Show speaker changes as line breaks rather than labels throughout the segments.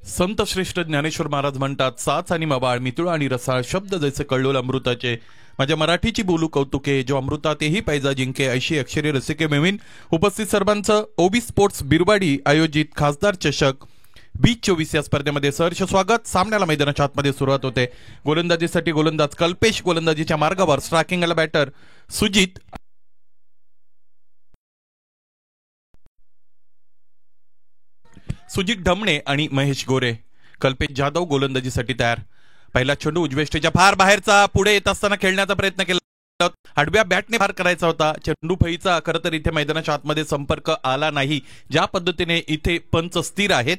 संत श्रेष्ठ ज्ञानेश्वर महाराज म्हणतात, साच आणि मवाळ मितुळ आणि रसाळ शब्द जैसे कळलोल अमृताचे, माझ्या मराठीची बोलू कौतुके, जो अमृतातेही पैजा जिंके, ऐशी अक्षरे रसिके मिळवीन. उपस्थित सर्वांचं ओबी स्पोर्ट्स बिरवाडी आयोजित खासदार चषक 2024 या स्पर्धेमध्ये सहर्ष स्वागत. सामन्याला मैदानाच्या आतमध्ये सुरुवात होते. गोलंदाजीसाठी गोलंदाज कल्पेश, गोलंदाजीच्या मार्गावर स्ट्रायकिंगला बॅटर सुजित, ढमणे आणि महेश गोरे. कल्पेश जाधव गोलंदाजीसाठी तयार. पहिला चेंडू उजवेष्टीच्या फार बाहेरचा, पुढे येत असताना खेळण्याचा प्रयत्न केला, आडव्या बॅटने फार करायचा होता. चेंडू फळीचा खरं तर इथे मैदानाच्या आतमध्ये संपर्क आला नाही. ज्या पद्धतीने इथे पंच स्थिर आहेत,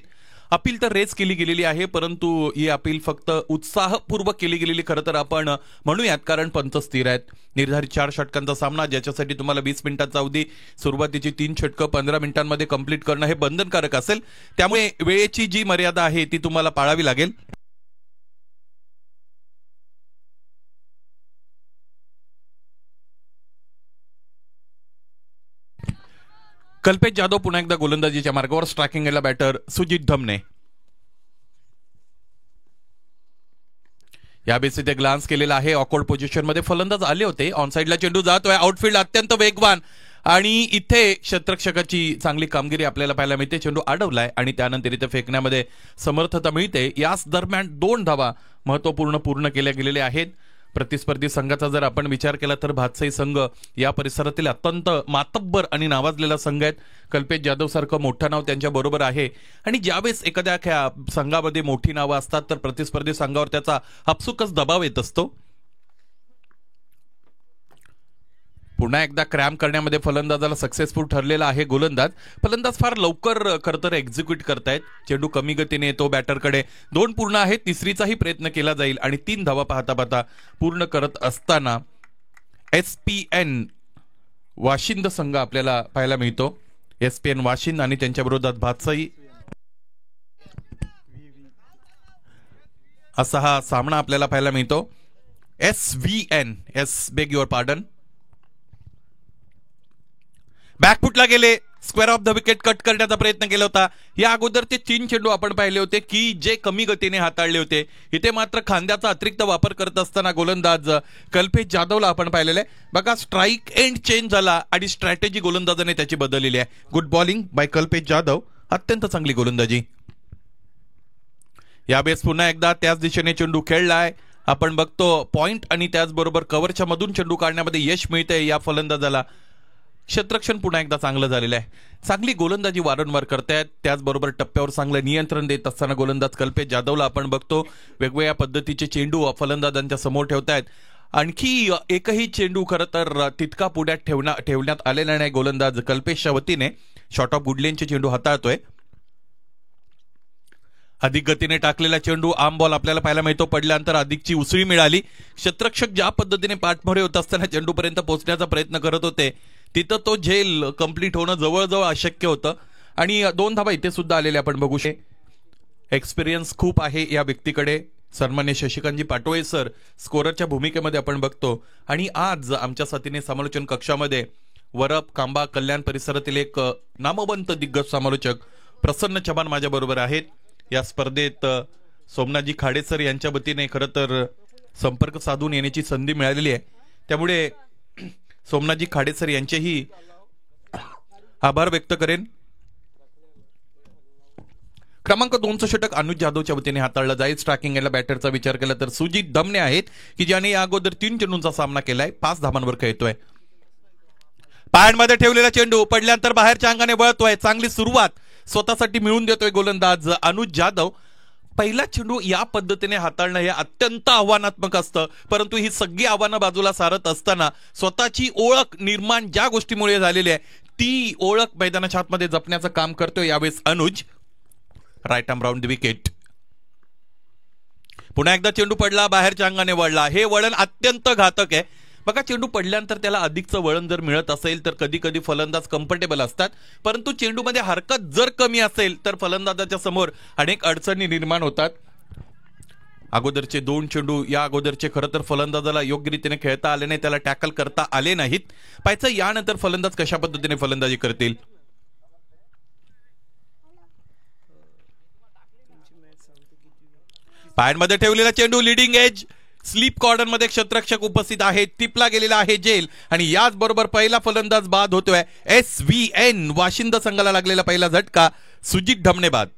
अपील तर रेस केली गेलेली आहे, परंतु ही अपील फक्त उत्साहपूर्वक केली गेलेली खरं तर आपण म्हणूयात, कारण पंच स्थिर आहेत. निर्धारित 4 षटकांचा सामना, ज्याच्यासाठी तुम्हाला 20 मिनिटांचा अवधी, सुरुवातीची 3 षटकं 15 मिनिटांमध्ये कंप्लीट करणं हे बंधनकारक असेल. त्यामुळे वेळेची जी मर्यादा आहे ती तुम्हाला पाळावी लागेल. कल्पेश जाधव पुन्हा एकदा गोलंदाजीच्या मार्गावर, स्ट्रायकिंगला बॅटर सुजित ढमणे. यावेळेस इथे ग्लान्स केलेला आहे. ऑकवर्ड पोझिशन मध्ये फलंदाज आले होते. ऑनसाइडला चेंडू जातोय. आउटफील्ड अत्यंत वेगवान आणि इथे क्षेत्ररक्षकाची चांगली कामगिरी आपल्याला पाहायला मिळते. चेंडू अडवलाय आणि त्यानंतर इथे फेकण्यामध्ये समर्थता मिळते. याच दरम्यान 2 धावा महत्वपूर्ण पूर्ण केल्या गेलेल्या आहेत. प्रतिस्पर्धी संघाचा जर आपण विचार केला तर भातसाई संघ या परिसरातील अत्यंत मातब्बर आणि नावाजलेला संघ आहेत. कल्पेश जाधव सारखं मोठं नाव त्यांच्या बरोबर आहे आणि ज्यावेळेस एखाद्या संघामध्ये मोठी नावं असतात तर प्रतिस्पर्धी संघावर त्याचा आपसुकच दबाव येत असतो. पुन्हा एकदा क्रॅम करण्यामध्ये फलंदाजाला सक्सेसफुल ठरलेला आहे गोलंदाज. फलंदाज फार लवकर खरं तर एक्झिक्यूट करतायत. चेंडू कमी गतीने येतो बॅटरकडे. 2 पूर्ण आहेत. तिसरीचाही प्रयत्न केला जाईल आणि 3 धावा पाहता पूर्ण करत असताना SPN वाशिंद संघ आपल्याला पाहायला मिळतो. SPN वाशिंद आणि त्यांच्या विरोधात भातसाई असा हा सामना आपल्याला पाहायला मिळतो. SVN beg your pardon. बॅकफुटला गेले. Square of the wicket cut करण्याचा प्रयत्न केला होता. या अगोदरचे 3 चेंडू आपण पाहिले होते की जे कमी गतीने हाताळले होते. इथे मात्र खांद्याचा अतिरिक्त वापर करत असताना गोलंदाज कल्पेश जाधवला आपण पाहिलेलं आहे. बघा, स्ट्राईक एंड चेंज झाला आणि स्ट्रॅटेजी गोलंदाजाने त्याची बदललेली आहे. Good bowling bye Kalpesh Jadhav. अत्यंत चांगली गोलंदाजी. यावेळेस पुन्हा एकदा त्याच दिशेने चेंडू खेळलाय. आपण बघतो पॉइंट आणि त्याचबरोबर कव्हरच्या मधून चेंडू काढण्यामध्ये यश मिळतंय या फलंदाजाला. क्षेत्ररक्षण पुन्हा एकदा चांगलं झालेलं आहे. चांगली गोलंदाजी वारंवार करतायत. त्याचबरोबर टप्प्यावर चांगलं नियंत्रण देत असताना गोलंदाज कल्पेश जाधवला आपण बघतो वेगवेगळ्या पद्धतीचे चेंडू फलंदाजांच्या समोर ठेवतायत. आणखी एकही चेंडू खरं तर तितका पुढ्यात ठेवण्यात आलेला नाही. गोलंदाज कल्पेशच्या वतीने शॉर्ट ऑफ गुडलेनचे चेंडू हाताळतोय. अधिक गतीने टाकलेला चेंडू आम बॉल आपल्याला पाहायला मिळतो. पडल्यानंतर अधिकची उसळी मिळाली. क्षेत्ररक्षक ज्या पद्धतीने पाठमोरे होत असताना चेंडूपर्यंत पोहोचण्याचा प्रयत्न करत होते, तिथं तो झेल कंप्लीट होणं जवळजवळ अशक्य होतं. आणि 2 धावा इथे सुद्धा आलेले आपण बघू शकतो. एक्सपिरियन्स खूप आहे या व्यक्तीकडे. सन्मान्य शशिकांतजी पाटोळे सर स्कोररच्या भूमिकेमध्ये आपण बघतो. आणि आज आमच्या साथीने समालोचन कक्षामध्ये वरप, कांबा, कल्याण परिसरातील एक नामवंत दिग्गज समालोचक प्रसन्न चव्हाण माझ्या बरोबर आहेत. या स्पर्धेत सोमनाथजी खाडे सर यांच्या वतीने खरं तर संपर्क साधून येण्याची संधी मिळालेली आहे. त्यामुळे सोमनाथजी खाडे सर यांचेही आभार व्यक्त करेन. क्रमांक 2चं षटक अनुज जाधवच्या वतीने हाताळलं जाईल. स्ट्रायकिंगला बॅटरचा विचार केला तर सुजित ढमणे आहेत की ज्याने या अगोदर 3 चेंडूंचा सामना केलाय. 5 धावांवर खेळतोय. पायांमध्ये ठेवलेला चेंडू पडल्यानंतर बाहेरच्या अंगाने वळतोय. चांगली सुरुवात स्वतःसाठी मिळून देतोय गोलंदाज अनुज जाधव. पहिला चेंडू या पद्धतीने हाताळणं हे अत्यंत आव्हानात्मक असतं, परंतु ही सगळी आव्हानं बाजूला सारत असताना स्वतःची ओळख निर्माण ज्या गोष्टीमुळे झालेली आहे ती ओळख मैदानाच्या आतमध्ये जपण्याचं काम करतोय यावेळेस Anuj. Right arm round the wicket. पुन्हा एकदा चेंडू पडला, बाहेरच्या अंगाने वळला. हे वळण अत्यंत घातक आहे. बघा, चेंडू पडल्यानंतर त्याला अधिकचं वळण जर मिळत असेल तर कधी कधी फलंदाज कम्फर्टेबल असतात, परंतु चेंडूमध्ये हरकत जर कमी असेल तर फलंदाजाच्या समोर अनेक अडचणी निर्माण होतात. अगोदरचे 2 चेंडू या अगोदरचे खरं तर फलंदाजाला योग्य रीतीने खेळता आले नाही, त्याला टॅकल करता आले नाहीत. पाहायचं यानंतर फलंदाज कशा पद्धतीने फलंदाजी करतील. पायांमध्ये ठेवलेला चेंडू लिडिंग एज स्लीप कॉर्नर मध्ये क्षेत्ररक्षक उपस्थित आहे, टिपला गेलेला आहे जेल आणि याच बरोबर पहिला फलंदाज बाद होतोय. SVN वाशिंद संघाला लागलेला पहिला झटका, सुजित ढमणे बाद.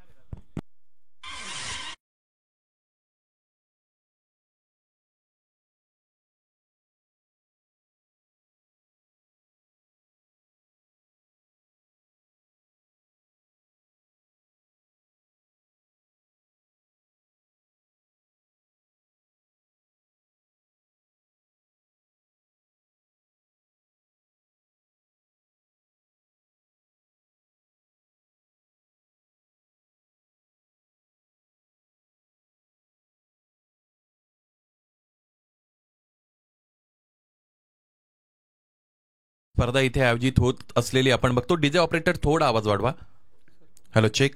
स्पर्धा इथे आयोजित होत असलेली आपण बघतो. डीजे ऑपरेटर थोडा आवाज वाढवा. Hello check.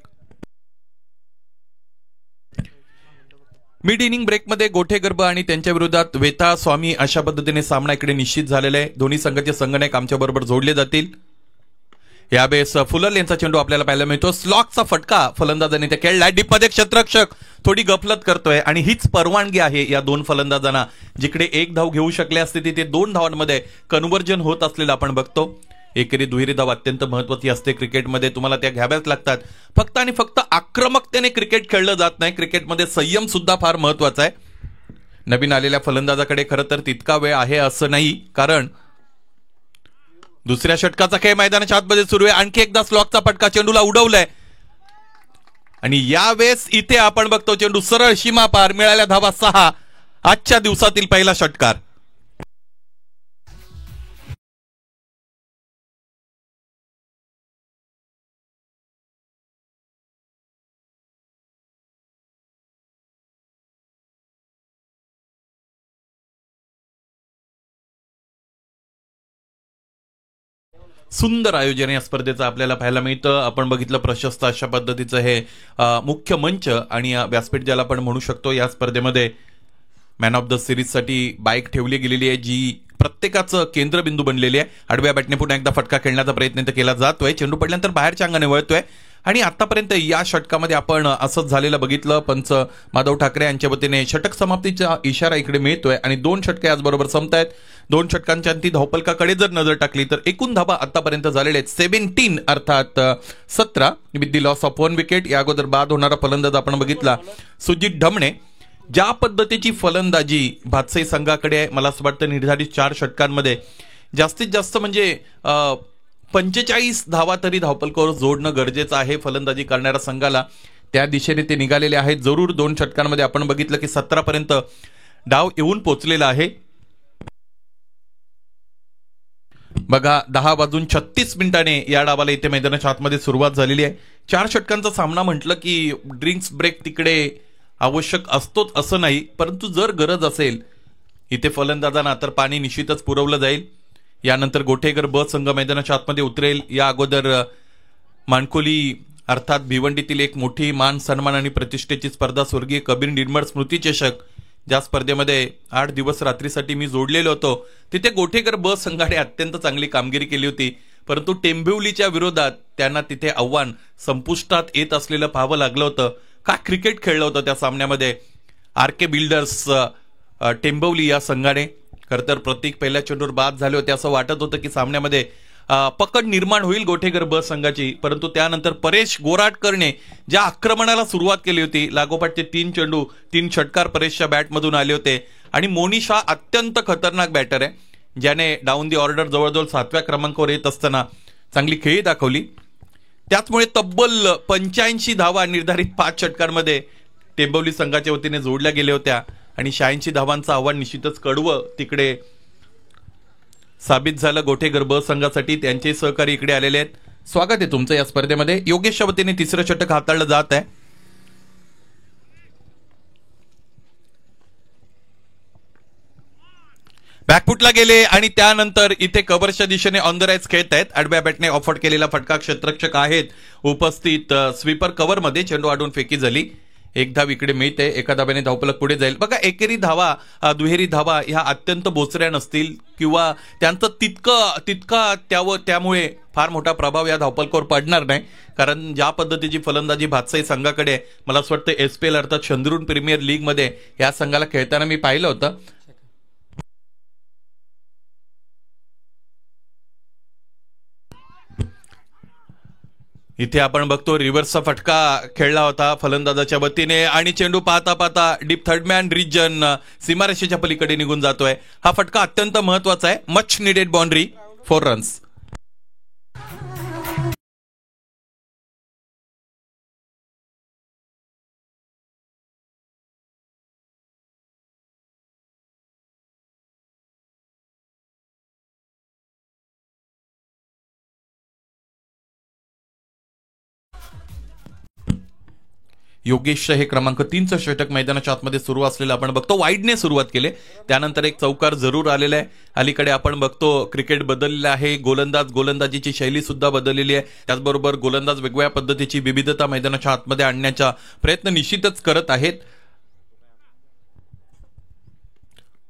मिड इनिंग ब्रेकमध्ये गोठे गर्भ आणि त्यांच्या विरोधात वेता स्वामी अशा पद्धतीने सामना इकडे निश्चित झालेला आहे. दोन्ही संघाचे संघनायक आमच्या बरोबर जोडले जातील. यावेळेस फुलर यांचा चेंडू आपल्याला पाहायला मिळतो. स्लॉकचा फटका फलंदाजांनी ते खेळलाय. डीपमध्ये क्षेत्ररक्षक थोडी गफलत करतोय आणि हीच परवानगी आहे या दोन फलंदाजांना. जिकडे एक धाव घेऊ शकले असते तिथे 2 धावांमध्ये कन्व्हर्जन होत असलेलं आपण बघतो. एकेरी दुहेरी धाव अत्यंत महत्वाची असते क्रिकेटमध्ये, तुम्हाला त्या घ्याव्याच लागतात. फक्त आणि फक्त आक्रमकतेने क्रिकेट खेळलं जात नाही, क्रिकेटमध्ये संयम सुद्धा फार महत्वाचा आहे. नवीन आलेल्या फलंदाजाकडे खरं तर तितका वेळ आहे असं नाही, कारण दुसऱ्या षटकाचा खेळ मैदानाच्या आतमध्ये सुरू आहे. आणखी एकदा स्लॉकचा फटका, चेंडूला उडवलाय आणि यावेळेस इथे आपण बघतो चेंडू सरळ सीमा पार. मिळाल्या धावा 6. आजच्या दिवसातील पहिला षटकार. सुंदर आयोजन या स्पर्धेचं आपल्याला पाहायला मिळतं. आपण बघितलं प्रशस्त अशा पद्धतीचं हे मुख्य मंच आणि व्यासपीठ ज्याला आपण म्हणू शकतो. या स्पर्धेमध्ये मॅन ऑफ द सिरीज साठी बाईक ठेवली गेलेली आहे, जी प्रत्येकाचं केंद्रबिंदू बनलेली आहे. आडव्या बॅटने पुन्हा एकदा फटका खेळण्याचा प्रयत्न केला जातोय. चेंडू पडल्यानंतर बाहेरच्या अंगाने वळतोय आणि आतापर्यंत या षटकामध्ये आपण असंच झालेलं बघितलं. पंच माधव ठाकरे यांच्या वतीने षटक समाप्तीचा इशारा इकडे मिळतोय आणि 2 षटके याचबरोबर संपतायत. 2 षटकांच्या अंती धावफलकाकडे जर नजर टाकली तर एकूण धावा आतापर्यंत झालेले आहेत 17 अर्थात 17 with the loss of 1 wicket. या अगोदर बाद होणारा फलंदाज आपण बघितला सुजित ढमणे. ज्या पद्धतीची फलंदाजी भातसाई संघाकडे आहे, मला असं वाटतं निर्धारित 4 षटकांमध्ये जास्तीत जास्त म्हणजे 45 धावा तरी धावफलकावर जोडणं गरजेचं आहे फलंदाजी करणाऱ्या संघाला. त्या दिशेने ते निघालेले आहेत. जरूर 2 षटकांमध्ये आपण बघितलं की 17 पर्यंत डाव येऊन पोहोचलेला आहे. बघा 10 वाजून 36 मिनिटांनी या डावाला इथे मैदानाच्या आतमध्ये सुरुवात झालेली आहे. 4 षटकांचा सामना म्हटलं की ड्रिंक्स ब्रेक तिकडे आवश्यक असतोच असं नाही, परंतु जर गरज असेल इथे फलंदाजांना तर पाणी निश्चितच पुरवलं जाईल. यानंतर गोठेकर ब संघ मैदानाच्या आतमध्ये उतरेल. या अगोदर मानकोली अर्थात भिवंडीतील एक मोठी मान सन्मान आणि प्रतिष्ठेची स्पर्धा स्वर्गीय कबीर निर्मळ स्मृती चषक, ज्या स्पर्धेमध्ये 8 दिवस रात्रीसाठी मी जोडलेलो होतो, तिथे गोठेकर ब संघाने अत्यंत चांगली कामगिरी केली होती. परंतु टेंबिवलीच्या विरोधात त्यांना तिथे आव्हान संपुष्टात येत असलेलं पाहावं लागलं होतं. का क्रिकेट खेळलं होतं त्या सामन्यामध्ये RK बिल्डर्स टेंबिवली या संघाने. खरं तर प्रत्येक पहिल्या चेंडूवर बाद झाले होते. असं वाटत होतं की सामन्यामध्ये पकड निर्माण होईल गोठेकर ब संघाची, परंतु त्यानंतर परेश गोराटकरने ज्या आक्रमणाला सुरुवात केली होती, लागोपाठचे 3 चेंडू 3 षटकार परेशच्या बॅटमधून आले होते. आणि मोनिश हा अत्यंत खतरनाक बॅटर आहे, ज्याने डाऊन दी ऑर्डर जवळजवळ 7व्या क्रमांकावर येत असताना चांगली खेळी दाखवली. त्याचमुळे तब्बल 85 धावा निर्धारित 5 षटकांमध्ये टेंबिवली संघाच्या वतीने जोडल्या गेल्या होत्या आणि 86 धावांचं आव्हान निश्चितच कडवं तिकडे साबित झालं गोठेकर ब संघासाठी. त्यांचे सहकारी इकडे आलेले आहेत. स्वागत आहे तुमचं या स्पर्धेमध्ये. योगेशच्या वतीने 3रं षटक हाताळलं जात आहे. बॅकफुटला गेले आणि त्यानंतर इथे कव्हरच्या दिशेने ऑन द राईज खेळत आहेत. आडव्या बॅटने ऑफर केलेला फटका क्षेत्ररक्षक आहेत उपस्थित. स्वीपर कव्हरमध्ये चेंडू आडून फेकी झाली. एक धाव इकडे मिळते, एका धाब्याने धावफलक पुढे जाईल. बघा एकेरी धावा, दुहेरी धावा ह्या अत्यंत बोचऱ्या नसतील किंवा त्यांचं तितका त्यामुळे फार मोठा प्रभाव या धावफलकावर पडणार नाही. कारण ज्या पद्धतीची फलंदाजी भातसाई संघाकडे, मला असं वाटतं SPL अर्थात शंद्रून प्रीमियर लीगमध्ये या संघाला खेळताना मी पाहिलं होतं. इथे आपण बघतो रिव्हर्सचा फटका खेळला होता फलंदाजाच्या वतीने आणि चेंडू पाहता पाहता डीप थर्डमॅन रिजन सीमारेषेच्या पलीकडे निघून जातोय. हा फटका अत्यंत महत्वाचा आहे. Much needed boundary, 4 runs. Yogesh हे क्रमांक 3चं षटक मैदानाच्या आतमध्ये सुरू असलेलं आपण बघतो. वाईडने सुरुवात केली, त्यानंतर एक चौकार जरूर आलेला आहे. अलीकडे आपण बघतो क्रिकेट बदललेलं आहे, गोलंदाजीची शैली सुद्धा बदललेली आहे. त्याचबरोबर गोलंदाज वेगवेगळ्या पद्धतीची विविधता मैदानाच्या आतमध्ये आणण्याचा प्रयत्न निश्चितच करत आहेत.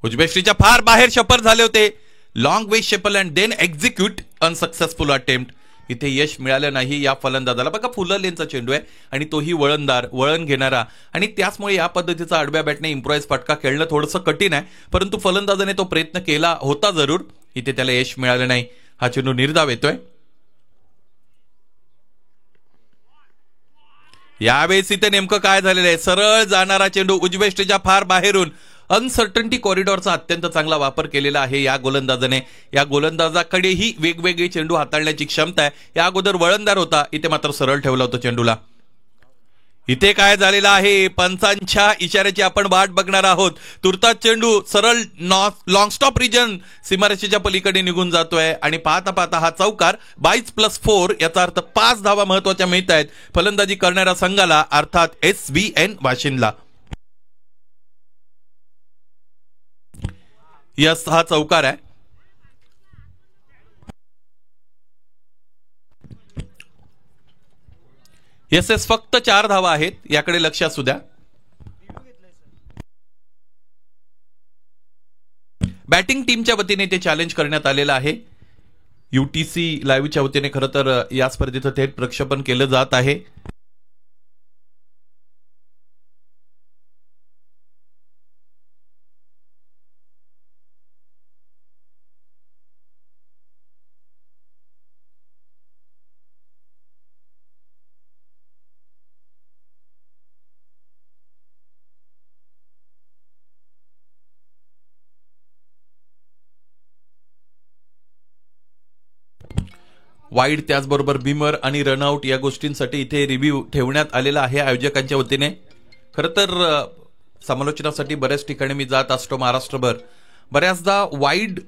उजबेस्ट्रीच्या फार बाहेर शपर झाले होते. लॉंग वे शेपल and then execute unsuccessful attempt. इथे यश मिळालं नाही या फलंदाजाला. बघा फुलर लेनचा चेंडू आहे आणि तोही वळण घेणारा, आणि त्याचमुळे या पद्धतीचा आडव्या बॅटने इम्प्रोवाइज फटका खेळणं थोडंसं कठीण आहे. परंतु फलंदाजाने तो प्रयत्न केला होता जरूर. इथे त्याला यश मिळालं नाही. हा चेंडू निर्धाव येतोय. यावेळेस इथे नेमकं काय झालेलं आहे, सरळ जाणारा चेंडू उजवेष्टीच्या फार बाहेरून अनसर्टन्टी कॉरिडॉरचा अत्यंत चांगला वापर केलेला आहे या गोलंदाजाने. या गोलंदाजाकडेही वेगवेगळे चेंडू हाताळण्याची क्षमता आहे. या अगोदर वळणदार होता, इथे मात्र सरळ ठेवला होता चेंडूला. इथे काय झालेलं आहे, पंचांच्या इशाऱ्याची आपण वाट बघणार आहोत. तुर्तास चेंडू सरळ लॉंग स्टॉप रिजन सीमारेषेच्या पलीकडे निघून जातोय आणि पाहता पाहता हा चौकार 22+4 याचा अर्थ 5 धावा महत्वाच्या मिळत आहेत फलंदाजी करणाऱ्या संघाला, अर्थात SVN वाशिमला. यस, हा चौकार आहे. एस फक्त 4 धावा आहेत, याकडे लक्ष असू द्या. बॅटिंग टीमच्या वतीने ते चॅलेंज करण्यात आलेलं आहे. UTC लाईव्हच्या वतीने खरं तर या स्पर्धेचं थेट प्रक्षेपण केलं जात आहे. वाईड, त्याचबरोबर बिमर आणि रनआउट या गोष्टींसाठी इथे रिव्ह्यू ठेवण्यात आलेला आहे आयोजकांच्या वतीने. खरं तर समालोचनासाठी बऱ्याच ठिकाणी मी जात असतो महाराष्ट्रभर. बऱ्याचदा वाईड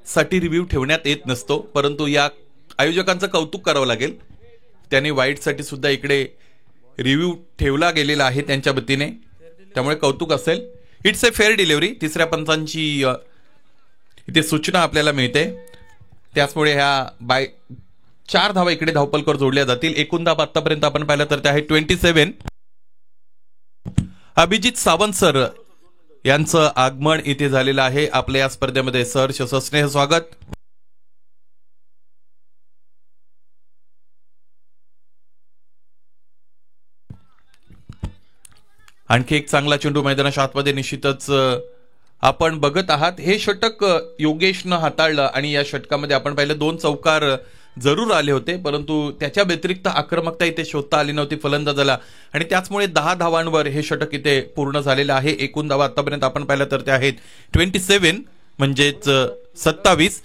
साठी रिव्ह्यू ठेवण्यात येत नसतो, परंतु या आयोजकांचं कौतुक करावं लागेल. त्यांनी वाईड साठी सुद्धा इकडे रिव्ह्यू ठेवला गेलेला आहे त्यांच्या वतीने, त्यामुळे कौतुक असेल. It's a fair delivery. तिसऱ्या पंचांची इथे सूचना आपल्याला मिळते, त्याचमुळे ह्या 4 धावा इकडे धावफलकावर जोडल्या जातील. एकूण धावा आतापर्यंत आपण पाहिलं तर ते आहे 27. अभिजित सावंत सर यांचं आगमन इथे झालेलं आहे आपल्या या स्पर्धेमध्ये. सर सस्नेह स्वागत. आणखी एक चांगला चेंडू मैदानाच्या आतमध्ये निश्चितच आपण बघत आहात. हे षटक योगेशनं हाताळलं आणि या षटकामध्ये आपण पाहिलं 2 चौकार जरूर आले होते, परंतु त्याच्या व्यतिरिक्त आक्रमकता इथे शोधता आली नव्हती फलंदाजाला आणि त्याचमुळे 10 धावांवर हे षटक इथे पूर्ण झालेलं आहे. एकूण धावा आतापर्यंत आपण पाहिलं तर ते आहेत 27 म्हणजेच 27.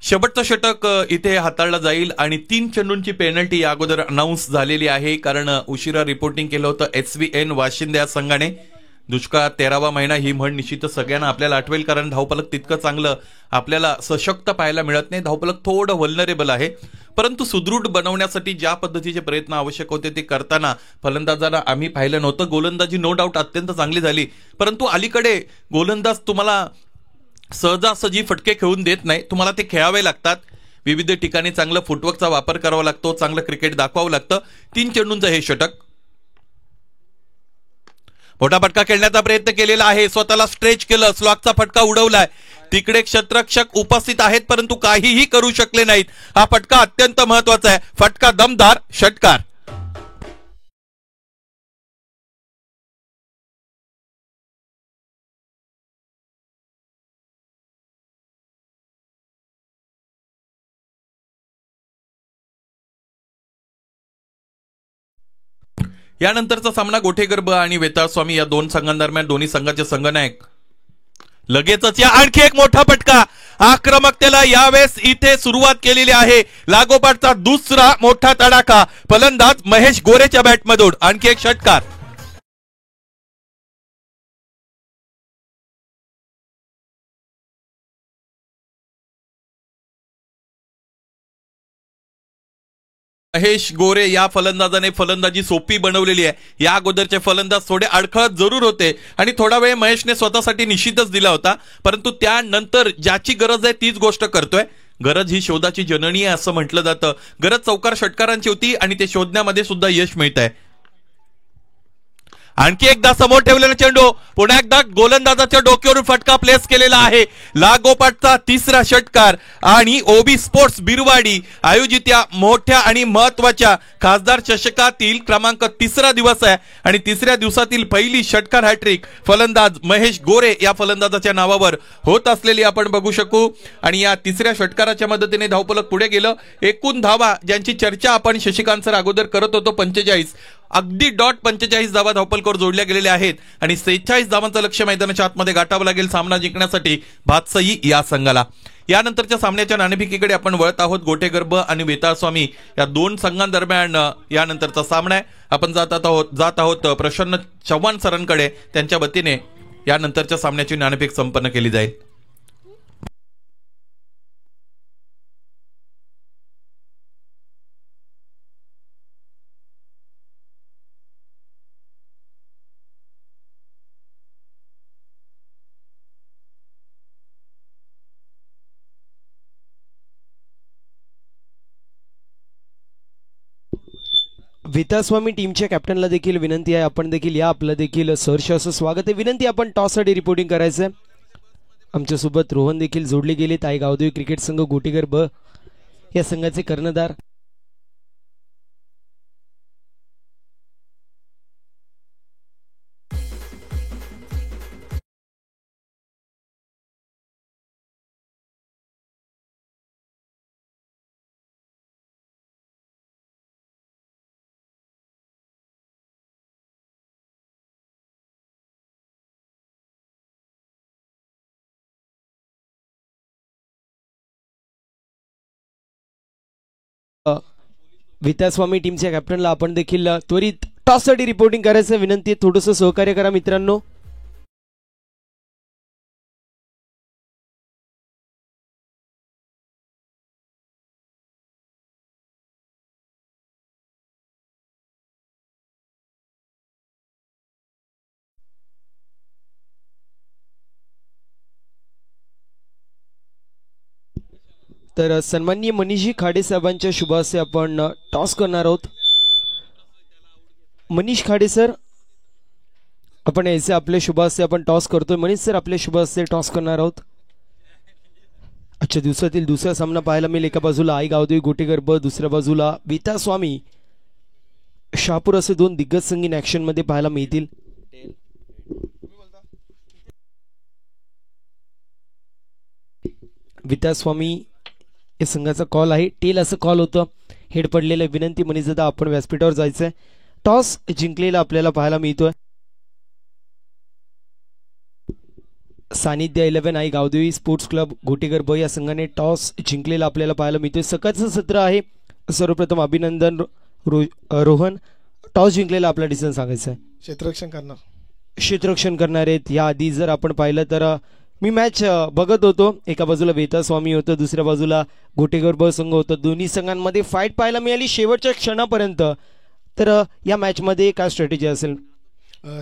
शेवटचं षटक इथे हाताळलं जाईल आणि 3 चेंडूंची पेनल्टी या अगोदर अनाऊन्स झालेली आहे, कारण उशिरा रिपोर्टिंग केलं होतं SVN वाशिंद या संघाने. दुष्काळ 13वा महिना ही म्हण निश्चितच सगळ्यांना आपल्याला आठवेल, कारण धावफलक तितकं चांगलं आपल्याला सशक्त पाहायला मिळत नाही. धावफलक थोडं व्हल्नरेबल आहे, परंतु सुदृढ बनवण्यासाठी ज्या पद्धतीचे प्रयत्न आवश्यक होते ते करताना फलंदाजांना आम्ही पाहिलं नव्हतं. गोलंदाजी नो डाऊट अत्यंत चांगली झाली, परंतु अलीकडे गोलंदाज तुम्हाला सहजासहजी फटके खेळून देत नाही, तुम्हाला ते खेळावे लागतात. विविध ठिकाणी चांगलं फुटवर्कचा वापर करावा लागतो, चांगलं क्रिकेट दाखवावं लागतं. 3 चेंडूंचं हे षटक. मोठा फटका खेळण्याचा प्रयत्न केलेला आहे, स्वतःला स्ट्रेच केलं, स्लॉगचा फटका उडवलाय. तिकडे क्षेत्ररक्षक उपस्थित आहेत परंतु काहीही करू शकले नाहीत. हा फटका अत्यंत महत्वाचा आहे, फटका दमदार, षटकार. यानंतरचा सामना गोठेगर्भ आणि वेताळ स्वामी या दोन संघांदरम्यान. दोन्ही संघाचे संघनायक लगेचच या आणखी एक मोठा फटका, आक्रमकतेला यावेळेस इथे सुरुवात केलेली आहे. लागोपाठचा दुसरा मोठा तडाखा, फलंदाज महेश गोरेच्या बॅटमधून आणखी एक षटकार. महेश गोरे या फलंदाजाने फलंदाजी सोपी बनवलेली आहे. या अगोदरचे फलंदाज थोडे अडखळत जरूर होते आणि थोडा वेळ महेशने स्वतःसाठी निश्चितच दिला होता, परंतु त्यानंतर ज्याची गरज आहे तीच गोष्ट करतोय. गरज ही शोधाची जननी आहे असं म्हटलं जातं. गरज चौकार षटकारांची होती आणि ते शोधण्यामध्ये सुद्धा यश मिळत आहे. आणखी एकदा समोर ठेवलेला चेंडू, पुन्हा एकदा गोलंदाजाच्या डोक्यावरून फटका प्लेस केलेला आहे. लागोपाठचा तिसरा षटकार आणि ओबी स्पोर्ट्स बिरवाडी आयोजित या मोठ्या आणि महत्वाच्या खासदार चषकातील क्रमांक 3रा दिवस आहे आणि 3ऱ्या दिवसातील पहिली षटकार हॅट्रिक फलंदाज महेश गोरे या फलंदाजाच्या नावावर होत असलेली आपण बघू शकू. आणि या 3ऱ्या षटकाराच्या मदतीने धावफलक पुढे गेलं. एकूण धावा ज्यांची चर्चा आपण शशिकांत सर अगोदर करत होतो 45, अगदी डॉट 45 धावा धावपलकावर जोडल्या गेलेल्या आहेत आणि 46 धावांचं लक्ष्य मैदानाच्या आतमध्ये गाठावं लागेल सामना जिंकण्यासाठी भातसई या संघाला. यानंतरच्या सामन्याच्या नाणेफेकीकडे आपण वळत आहोत. गोठेगर्भ आणि वेताळ स्वामी या दोन संघांदरम्यान यानंतरचा सामना आहे. आपण जात आहोत प्रसन्न चव्हाण सरांकडे. त्यांच्या वतीने यानंतरच्या सामन्याची नाणेफेक संपन्न केली जाईल.
वेताळ स्वामी टीमच्या कॅप्टनला देखील विनंती आहे, आपण देखील या, आपलं देखील सहर्ष असं स्वागत आहे. विनंती, आपण टॉससाठी रिपोर्टिंग करायचं आहे. आमच्यासोबत रोहन देखील जोडले गेले. ताई गावदेवी क्रिकेट संघ गोठेगर्भ या संघाचे कर्णधार. वेताळ स्वामी टीमच्या कॅप्टनला आपण देखील त्वरित टॉससाठी रिपोर्टिंग करायचं विनंती आहे. थोडंसं सहकार्य करा मित्रांनो. तर सन्माननीय मनीषजी खाडे साहेबांच्या शुभ हस्ते आपण टॉस करणार आहोत. मनीष खाडे सर, आपण यायचे आपले शुभ हस्ते आपण टॉस करतोय. मनीष सर, आपले शुभ हस्ते टॉस करणार आहोत. आजच्या दिवसातील दुसरा सामना पाहायला मिळेल. एका बाजूला आई गावदेवी गोठेगर्भ, दुसऱ्या बाजूला वेताळ स्वामी शहापूर असे दोन दिग्गज संगीन ऍक्शन मध्ये पाहायला मिळतील. वेताळ स्वामी या संघाचा कॉल आहे, टेल असं कॉल होतं, हेड पडलेलं. विनंती मनीष दादा, आपण व्यासपीठावर जायचंय. टॉस जिंकलेला आपल्याला पाहायला मिळतोय. सानिध्य 11 आई गावदेवी स्पोर्ट्स क्लब गोठेगर्भ या संघाने टॉस जिंकलेला आपल्याला पाहायला मिळतोय. सकाळचं सत्र आहे. सर्वप्रथम अभिनंदन रोहन, टॉस जिंकलेला आपला डिसिजन सांगायचं आहे. क्षेत्ररक्षण करणार आहेत. या आधी जर आपण पाहिलं तर मी मॅच बघत होतो. एका बाजूला वेताळ स्वामी होतं, दुसऱ्या बाजूला गोठेगर्भ संघ होतं. दोन्ही संघांमध्ये फाईट पाहायला मिळाली शेवटच्या क्षणापर्यंत. तर या मॅचमध्ये काय स्ट्रॅटेजी असेल?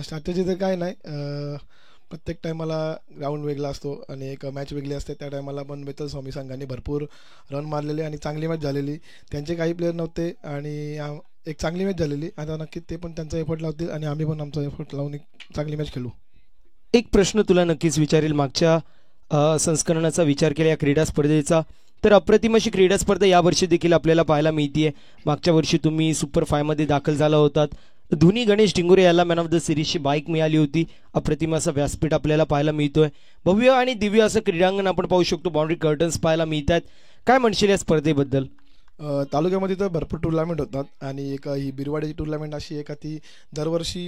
स्ट्रॅटेजी तर काय नाही, प्रत्येक टायमाला ग्राउंड वेगळा असतो आणि एक मॅच वेगळी असते. त्या टायमाला पण मित्तल स्वामी संघाने भरपूर रन मारलेले आणि चांगली मॅच झालेली. त्यांचे काही प्लेयर नव्हते आणि एक चांगली मॅच झालेली. आता नक्कीच ते पण त्यांचा एफर्ट लावतील आणि आम्ही पण आमचा एफर्ट लावून एक चांगली मॅच खेळू.
एक प्रश्न तुला नक्कीच विचारेल, मागच्या संस्करणाचा विचार केला या क्रीडा स्पर्धेचा, तर अप्रतिम अशी क्रीडा स्पर्धा यावर्षी देखील आपल्याला पाहायला मिळते. मागच्या वर्षी तुम्ही सुपर 5 मध्ये दाखल झाला होतात. धोनी गणेश डिंगोरे याला मॅन ऑफ द सिरीजची बाईक मिळाली होती. अप्रतिम असं व्यासपीठ आपल्याला पाहायला मिळतोय. भव्य आणि दिव्य असं क्रीडांगण आपण पाहू शकतो. बाउंड्री कर्टन्स पाहायला मिळतात. काय म्हणशील या स्पर्धेबद्दल?
तालुक्यामध्ये तर भरपूर टुर्नामेंट होतात आणि एक ही बिरवाडी टुर्नामेंट अशी एक ती दरवर्षी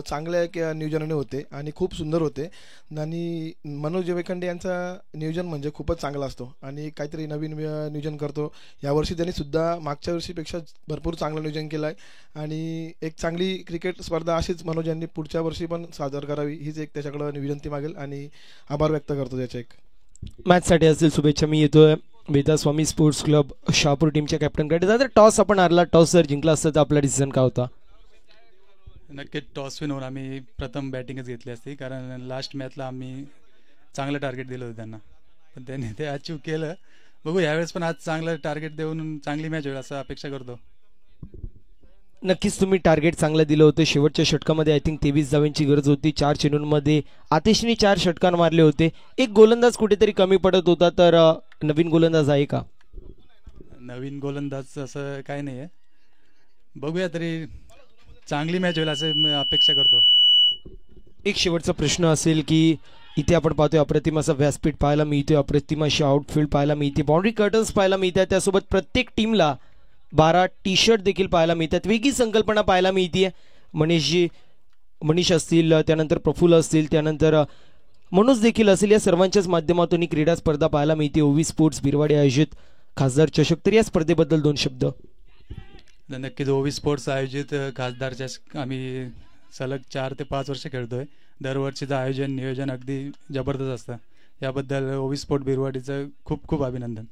चांगल्या एक नियोजनाने होते आणि खूप सुंदर होते. आणि मनोज वेखंडे यांचा नियोजन म्हणजे खूपच चांगला असतो आणि काहीतरी नवीन नियोजन करतो. यावर्षी त्यांनी सुद्धा मागच्या वर्षीपेक्षा भरपूर चांगलं नियोजन केलं आहे आणि एक चांगली क्रिकेट स्पर्धा अशीच मनोज यांनी पुढच्या वर्षी पण सादर करावी, हीच एक त्याच्याकडं विनंती मागेल आणि आभार व्यक्त करतो त्याच्या एक.
मॅचसाठी असेल शुभेच्छा. मी येतोय वेदा स्वामी स्पोर्ट्स क्लब शहापूर टीमच्या कॅप्टनकडे. जर टॉस आपण हारला, टॉस जर जिंकला असता तर आपला डिसिजन काय होता?
नक्कीच टॉस विन होऊन आम्ही प्रथम बॅटिंगच घेतली असती, कारण लास्ट मॅचला आम्ही चांगलं टार्गेट दिलं होतं त्यांना, पण त्यांनी ते अचीव केलं. बघू यावेळेस पण आज चांगलं टार्गेट देऊन चांगली मॅच होईल असं अपेक्षा करतो.
नक्कीच तुम्ही टार्गेट चांगलं दिलं होतं. शेवटच्या षटकामध्ये आय थिंक 23 धावांची गरज होती. 4 चेंडूंमध्ये आतिशने 4 षटकार मारले होते. एक गोलंदाज कुठेतरी कमी पडत होता, तर नवीन गोलंदाज आहे का?
नवीन गोलंदाज असं काय नाही आहे, बघूया तरी चांगली मॅच होईल असं मी अपेक्षा करतो.
एक शेवटचा प्रश्न असेल की इथे आपण पाहतोय अप्रतिम असा व्यासपीठ पाहायला मिळतोय, अप्रतिम अशी आउटफील्ड पाहायला मिळते, बाउंड्री कर्टन्स पाहायला मिळतात, त्यासोबत प्रत्येक टीमला 12 टी शर्ट देखील पाहायला मिळतात. वेगळी संकल्पना पाहायला मिळते. मनीष असतील, त्यानंतर प्रफुल्ल असतील, त्यानंतर मनोज देखील असेल, या सर्वांच्याच माध्यमातून ही क्रीडा स्पर्धा पाहायला मिळते. ओवी स्पोर्ट्स बिरवाडी आयोजित खासदार चषक, तर या स्पर्धेबद्दल 2 शब्द.
नक्कीच ओवी स्पोर्ट्स आयोजित खासदार चषक आम्ही सलग 4 ते 5 वर्ष खेळतोय. दरवर्षीचं आयोजन नियोजन अगदी जबरदस्त असतं. याबद्दल ओवी स्पोर्ट बिरवाडीचं खूप खूप अभिनंदन.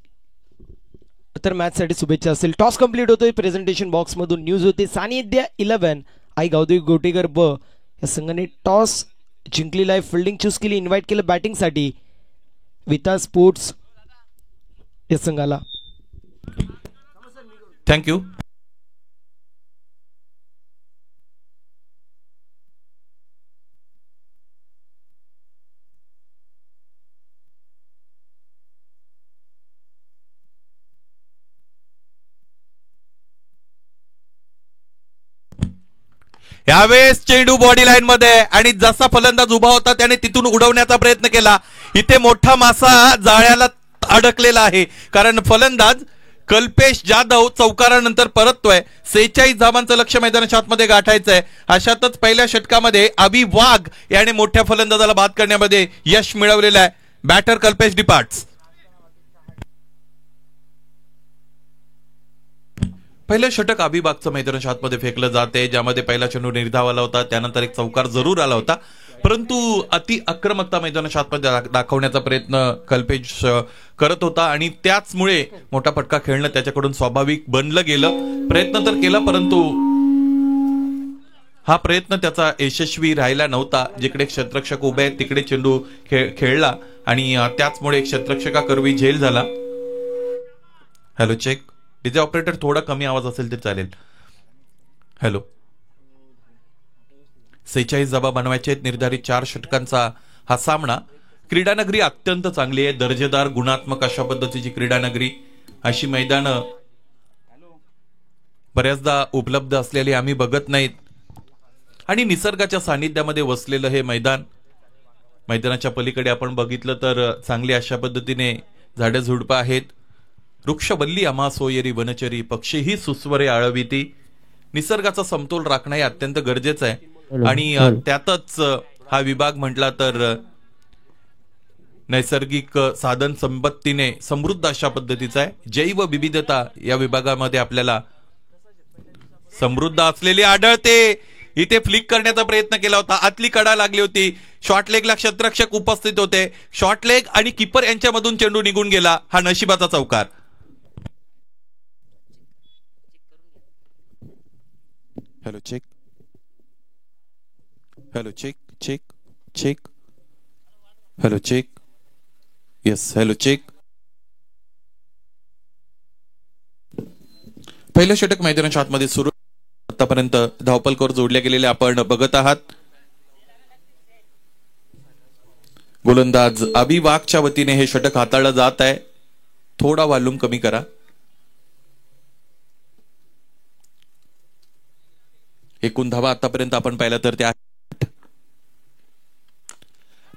तर मॅचसाठी शुभेच्छा असेल. टॉस कंप्लीट होतोय. प्रेझेंटेशन बॉक्समधून न्यूज होते. सानिध्य 11 आई गावदेवी गोटेकर ब या संघाने टॉस जिंकलेला आहे. फिल्डिंग चूज केली, इन्व्हाइट केलं बॅटिंगसाठी विता स्पोर्ट्स या संघाला.
थँक्यू. यावेळेस चेंडू बॉडी लाईन मध्ये आणि जसा फलंदाज उभा होता त्याने तिथून उडवण्याचा प्रयत्न केला. इथे मोठा मासा जाळ्याला अडकलेला आहे, कारण फलंदाज कल्पेश जाधव चौकारानंतर परततोय. 46 धावांचं लक्ष्य मैदानाच्या आतमध्ये गाठायचंय. अशातच पहिल्या षटकामध्ये अभि वाघ याने मोठ्या फलंदाजाला बाद करण्यामध्ये यश मिळवलेलं आहे. Batter Kalpesh departs. पहिलं षटक अभिबागचं मैदानाच्या आतमध्ये फेकलं जाते, ज्यामध्ये पहिला चेंडू निर्धावाला होता, त्यानंतर एक चौकार जरूर आला होता, परंतु अति आक्रमकता मैदानाच्या आतमध्ये दाखवण्याचा प्रयत्न कल्पेश करत होता आणि त्याचमुळे मोठा फटका खेळणं त्याच्याकडून स्वाभाविक बनलं गेलं. प्रयत्न तर केला, परंतु हा प्रयत्न त्याचा यशस्वी राहिला नव्हता. जिकडे क्षेत्ररक्षक उभे आहेत तिकडे चेंडू खेळला आणि त्याचमुळे क्षेत्ररक्षकाकरवी झेल झाला. Hello check. डीजे ऑपरेटर थोडा कमी आवाज असेल तर चालेल. हॅलो. 46 धावा बनवायचे आहेत. निर्धारित 4 षटकांचा हा सामना. क्रीडानगरी अत्यंत चांगली आहे, दर्जेदार गुणात्मक अशा पद्धतीची क्रीडानगरी. अशी मैदानं बऱ्याचदा उपलब्ध असलेली आम्ही बघत नाहीत आणि निसर्गाच्या सानिध्यामध्ये वसलेलं हे मैदान. मैदानाच्या पलीकडे आपण बघितलं तर चांगली अशा पद्धतीने झाडे झुडपं आहेत. वृक्षवल्ली आम्हा सोयरी वनचरी, पक्षीही सुस्वरे आळविती. निसर्गाचा समतोल राखणं हे अत्यंत गरजेचं आहे आणि त्यातच हा विभाग म्हटला तर नैसर्गिक साधन संपत्तीने समृद्ध अशा पद्धतीचा आहे. जैवविविधता या विभागामध्ये आपल्याला समृद्ध असलेली आढळते. इथे फ्लिक करण्याचा प्रयत्न केला होता, आतली कडा लागली होती, शॉर्ट लेगला क्षेत्ररक्षक उपस्थित होते, शॉर्ट लेग आणि किपर यांच्यामधून चेंडू निघून गेला. हा नशिबाचा चौकार. Hello check. Hello check check check. Hello check. Yes, hello check. पहिलं षटक मैदानाच्या आतमध्ये सुरू. आतापर्यंत धावपलकर जोडल्या गेलेले आपण बघत आहात. गोलंदाज अबी वाघच्या वतीने हे षटक हाताळलं जात आहे. थोडा वॉल्यूम कमी करा. एकूण धावा आतापर्यंत आपण पाहिलं तर त्या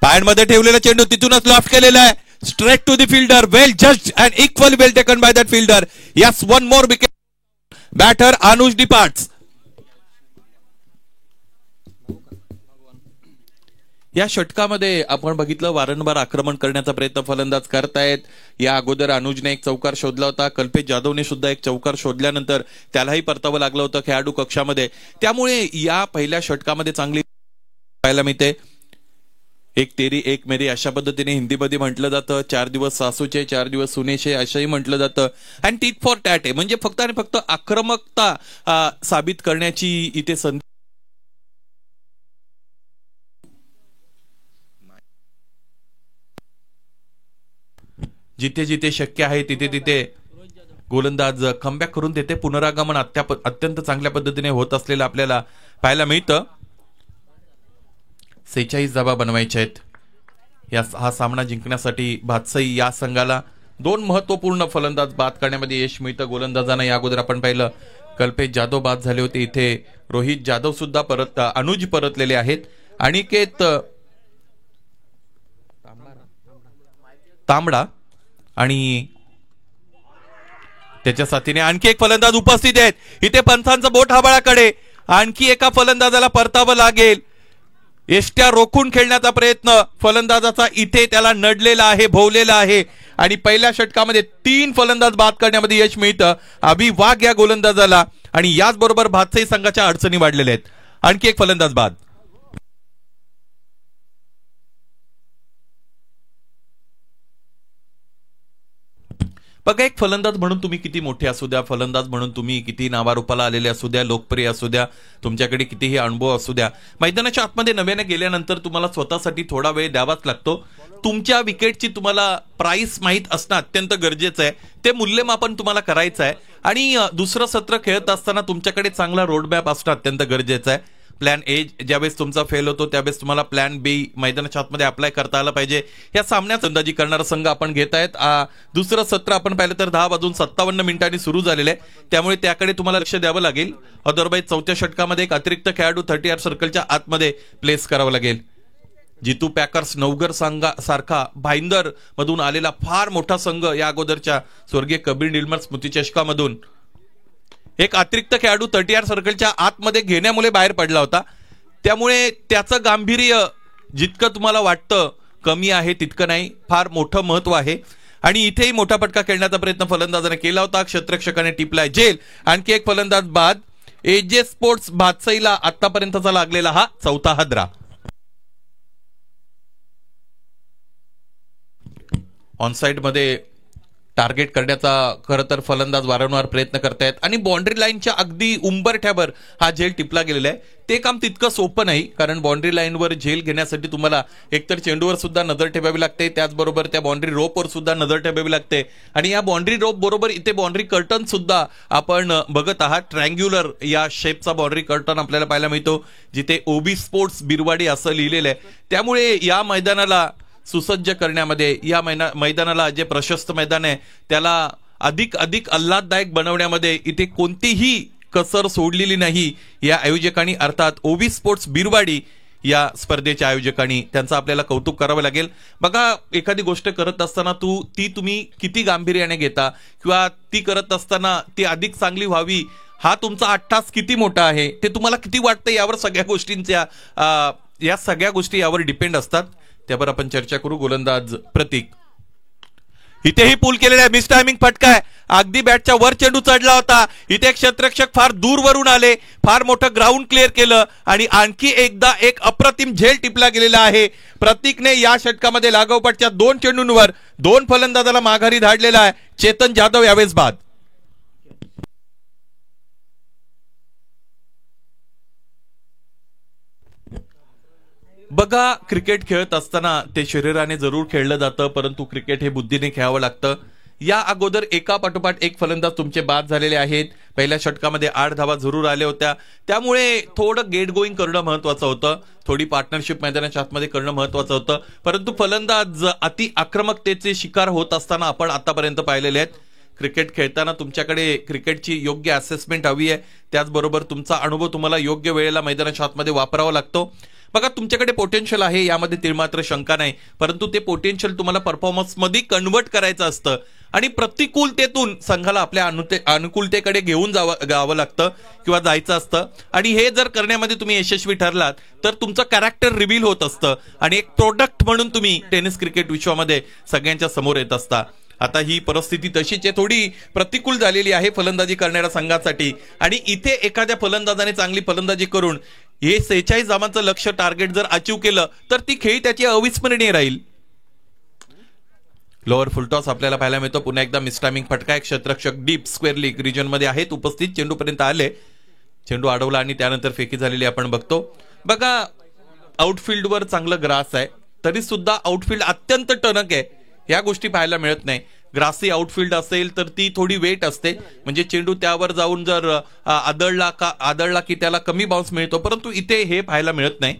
पायांमध्ये ठेवलेला चेंडू तिथूनच लॉफ्ट केलेला आहे. Straight to the fielder. Well judged and equally well taken by that fielder. Yes, one more wicket. Batter Anuj departs. या षटकामध्ये आपण बघितलं वारंवार आक्रमण करण्याचा प्रयत्न फलंदाज करतायत. या अगोदर अनुजने एक चौकार शोधला होता. कल्पेश जाधवने सुद्धा एक चौकार शोधल्यानंतर त्यालाही परतावं लागलं होतं खेळाडू कक्षामध्ये. त्यामुळे या पहिल्या षटकामध्ये चांगली पाहायला मिळते. एक तेरी एक मेरी अशा पद्धतीने हिंदीमध्ये म्हटलं जातं. 4 दिवस सासूचे 4 दिवस सुनेचे असंही म्हटलं जातं. आणि टीट फॉर टॅट आहे, म्हणजे फक्त आणि फक्त आक्रमकता साबित करण्याची इथे संधी. जिथे जिथे शक्य आहे तिथे तिथे गोलंदाज कमबॅक करून देते. पुनरागमन अत्यंत चांगल्या पद्धतीने होत असलेलं आपल्याला पाहायला मिळतं. 46 धावा बनवायच्या आहेत हा सामना जिंकण्यासाठी. भातसई या संघाला 2 महत्वपूर्ण फलंदाज बाद करण्यामध्ये यश मिळतं गोलंदाजांना. या अगोदर आपण पाहिलं कल्पेश जाधव बाद झाले होते. इथे रोहित जाधव सुद्धा अनुज परतलेले आहेत. अनिकेत तांबडा आणि त्याच्या साथीने आणखी एक फलंदाज उपस्थित आहेत. इथे पंचांचं बोट हाबाळाकडे. आणखी एका फलंदाजाला परतावं लागेल. एष्ट्या रोखून खेळण्याचा प्रयत्न फलंदाजाचा इथे त्याला नडलेला आहे, भोवलेला आहे. आणि पहिल्या षटकामध्ये 3 फलंदाज बाद करण्यामध्ये यश मिळतं अबी वाघ या गोलंदाजाला. आणि याचबरोबर भातसई संघाच्या अडचणी वाढलेल्या आहेत. आणखी एक फलंदाज बाद. बघा, एक फलंदाज म्हणून तुम्ही किती मोठे असू द्या, फलंदाज म्हणून तुम्ही किती नावारूपाला आलेले असू द्या, लोकप्रिय असू द्या, तुमच्याकडे कितीही अनुभव असू द्या, मैदानाच्या आतमध्ये नव्याने गेल्यानंतर तुम्हाला स्वतःसाठी थोडा वेळ द्यावाच लागतो. तुमच्या विकेटची तुम्हाला प्राइस माहीत असणं अत्यंत गरजेचं आहे. ते मूल्यमापन तुम्हाला करायचं आहे. आणि दुसरं सत्र खेळत असताना तुमच्याकडे चांगला रोडमॅप असणं अत्यंत गरजेचं आहे. प्लॅन ए ज्यावेळेस तुमचा फेल होतो त्यावेळेस तुम्हाला प्लॅन बी मैदानाच्या आतमध्ये अप्लाय करता आला पाहिजे. या सामन्यात अंदाजी करणारा संघ आपण घेत आहेत. दुसरं सत्र आपण पाहिलं तर 10:57 सुरू झालेलं आहे. त्यामुळे त्याकडे तुम्हाला लक्ष द्यावं लागेल. अदरवाईज चौथ्या षटकामध्ये एक अतिरिक्त खेळाडू 30 सर्कलच्या आतमध्ये प्लेस करावा लागेल. जितू पॅकर्स नवगर सारखा भाईंदर मधून आलेला फार मोठा संघ या अगोदरच्या स्वर्गीय कबीर निलमर स्मृतिचषकामधून एक अतिरिक्त खेळाडू 30 सर्कलच्या आतमध्ये घेण्यामुळे बाहेर पडला होता. त्यामुळे त्याचं गांभीर्य जितकं तुम्हाला वाटतं कमी आहे तितकं नाही, फार मोठं महत्व आहे. आणि इथेही मोठा फटका खेळण्याचा प्रयत्न फलंदाजाने केला होता. क्षेत्ररक्षकाने टिपलाय जेल. आणखी एक फलंदाज बाद. एजे स्पोर्ट्स भातसईला आतापर्यंतचा लागलेला हा 4था हादरा. ऑनसाइड मध्ये टार्गेट करण्याचा खरं तर फलंदाज वारंवार प्रयत्न करतायत. आणि बाउंड्री लाईनच्या अगदी उंबरठ्यावर हा झेल टिपला गेलेला आहे. ते काम तितकं सोपं नाही, कारण बाउंड्री लाईनवर झेल घेण्यासाठी तुम्हाला एकतर चेंडूवर सुद्धा नजर ठेवावी लागते, त्याचबरोबर त्या बाउंड्री रोपवर सुद्धा नजर ठेवावी लागते. आणि या बाउंड्री रोप बरोबर इथे बाउंड्री कर्टन सुद्धा आपण बघत आहात. ट्रँग्युलर या शेपचा बाउंड्री कर्टन आपल्याला पाहायला मिळतो, जिथे ओबी स्पोर्ट्स बिरवाडी असं लिहिलेलं आहे. त्यामुळे या मैदानाला सुसज्ज करण्यामध्ये, या मैदानाला जे प्रशस्त मैदान आहे त्याला अधिक आल्हाददायक बनवण्यामध्ये इथे कोणतीही कसर सोडलेली नाही या आयोजकांनी, अर्थात ओबी स्पोर्ट्स बिरवाडी या स्पर्धेच्या आयोजकांनी. त्यांचं आपल्याला कौतुक करावं लागेल. बघा, एखादी गोष्ट करत असताना तुम्ही किती गांभीर्याने घेता किंवा ती करत असताना ती अधिक चांगली व्हावी, हा तुमचा अट्टास किती मोठा आहे ते तुम्हाला किती वाटतं, यावर सगळ्या गोष्टींच्या या सगळ्या गोष्टी यावर डिपेंड असतात. त्यावर आपण चर्चा करू. गोलंदाज प्रतीक इथेही पूल केलेला आहे. मिस टायमिंग फटका आहे. अगदी बॅटच्या वर चेंडू चढला होता. इथे क्षेत्ररक्षक फार दूरवरून आले, फार मोठं ग्राउंड क्लिअर केलं आणि आणखी एकदा एक अप्रतिम झेल टिपला गेलेला आहे. प्रतीकने या षटकामध्ये लागोपाठच्या 2 चेंडूंवर 2 फलंदाजाला माघारी धाडलेला आहे. चेतन जाधव यावेळेस बाद. बघा, क्रिकेट खेळत असताना ते शरीराने जरूर खेळलं जातं, परंतु क्रिकेट हे बुद्धीने खेळावं लागतं. या अगोदर एका पाठोपाठ एक फलंदाज तुमचे बाद झालेले आहेत. पहिल्या षटकामध्ये 8 धावा जरूर आल्या होत्या, त्यामुळे थोडं गेट गोईंग करणं महत्वाचं होतं, थोडी पार्टनरशिप मैदानाच्या आतमध्ये करणं महत्वाचं होतं. परंतु फलंदाज अति आक्रमकतेचे शिकार होत असताना आपण आतापर्यंत पाहिलेले आहेत. क्रिकेट खेळताना तुमच्याकडे क्रिकेटची योग्य असेसमेंट हवी आहे, त्याचबरोबर तुमचा अनुभव तुम्हाला योग्य वेळेला मैदानाच्या आतमध्ये वापरावा लागतो. बघा, तुमच्याकडे पोटेन्शियल आहे, यामध्ये तिळमात्र शंका नाही, परंतु ते पोटेन्शियल तुम्हाला परफॉर्मन्समध्ये कन्वर्ट करायचं असतं आणि प्रतिकूलतेतून संघाला आपल्या अनुकूलतेकडे घेऊन जावं लागतं किंवा जायचं असतं. आणि हे जर करण्यामध्ये तुम्ही यशस्वी ठरलात तर तुमचं कॅरेक्टर रिव्हील होत असतं आणि एक प्रोडक्ट म्हणून तुम्ही टेनिस क्रिकेट विश्वामध्ये सगळ्यांच्या समोर येत असता. आता ही परिस्थिती तशीच आहे, थोडी प्रतिकूल झालेली आहे फलंदाजी करणाऱ्या संघासाठी. आणि इथे एखाद्या फलंदाजाने चांगली फलंदाजी करून हे 46 धावांचं लक्ष्य टार्गेट जर अचीव्ह केलं तर ती खेळी त्याची अविस्मरणीय राहील. लोअर फुलटॉस आपल्याला पाहायला मिळतो. पुन्हा एकदा मिसटायमिंग फटका. एक क्षेत्ररक्षक डीप स्क्वेअर लीग रिजन मध्ये आहेत उपस्थित, चेंडूपर्यंत आले, चेंडू अडवला आणि त्यानंतर फेकी झालेली आपण बघतो. बघा, आउटफील्डवर चांगलं ग्रास आहे, तरी सुद्धा आउटफील्ड अत्यंत टणक आहे, या गोष्टी पाहायला मिळत नाही. ग्रासी आउटफील्ड असेल तर ती थोडी वेट असते, म्हणजे चेंडू त्यावर जाऊन जर आदळला की त्याला कमी बाउन्स मिळतो, परंतु इथे हे पाहायला मिळत नाही.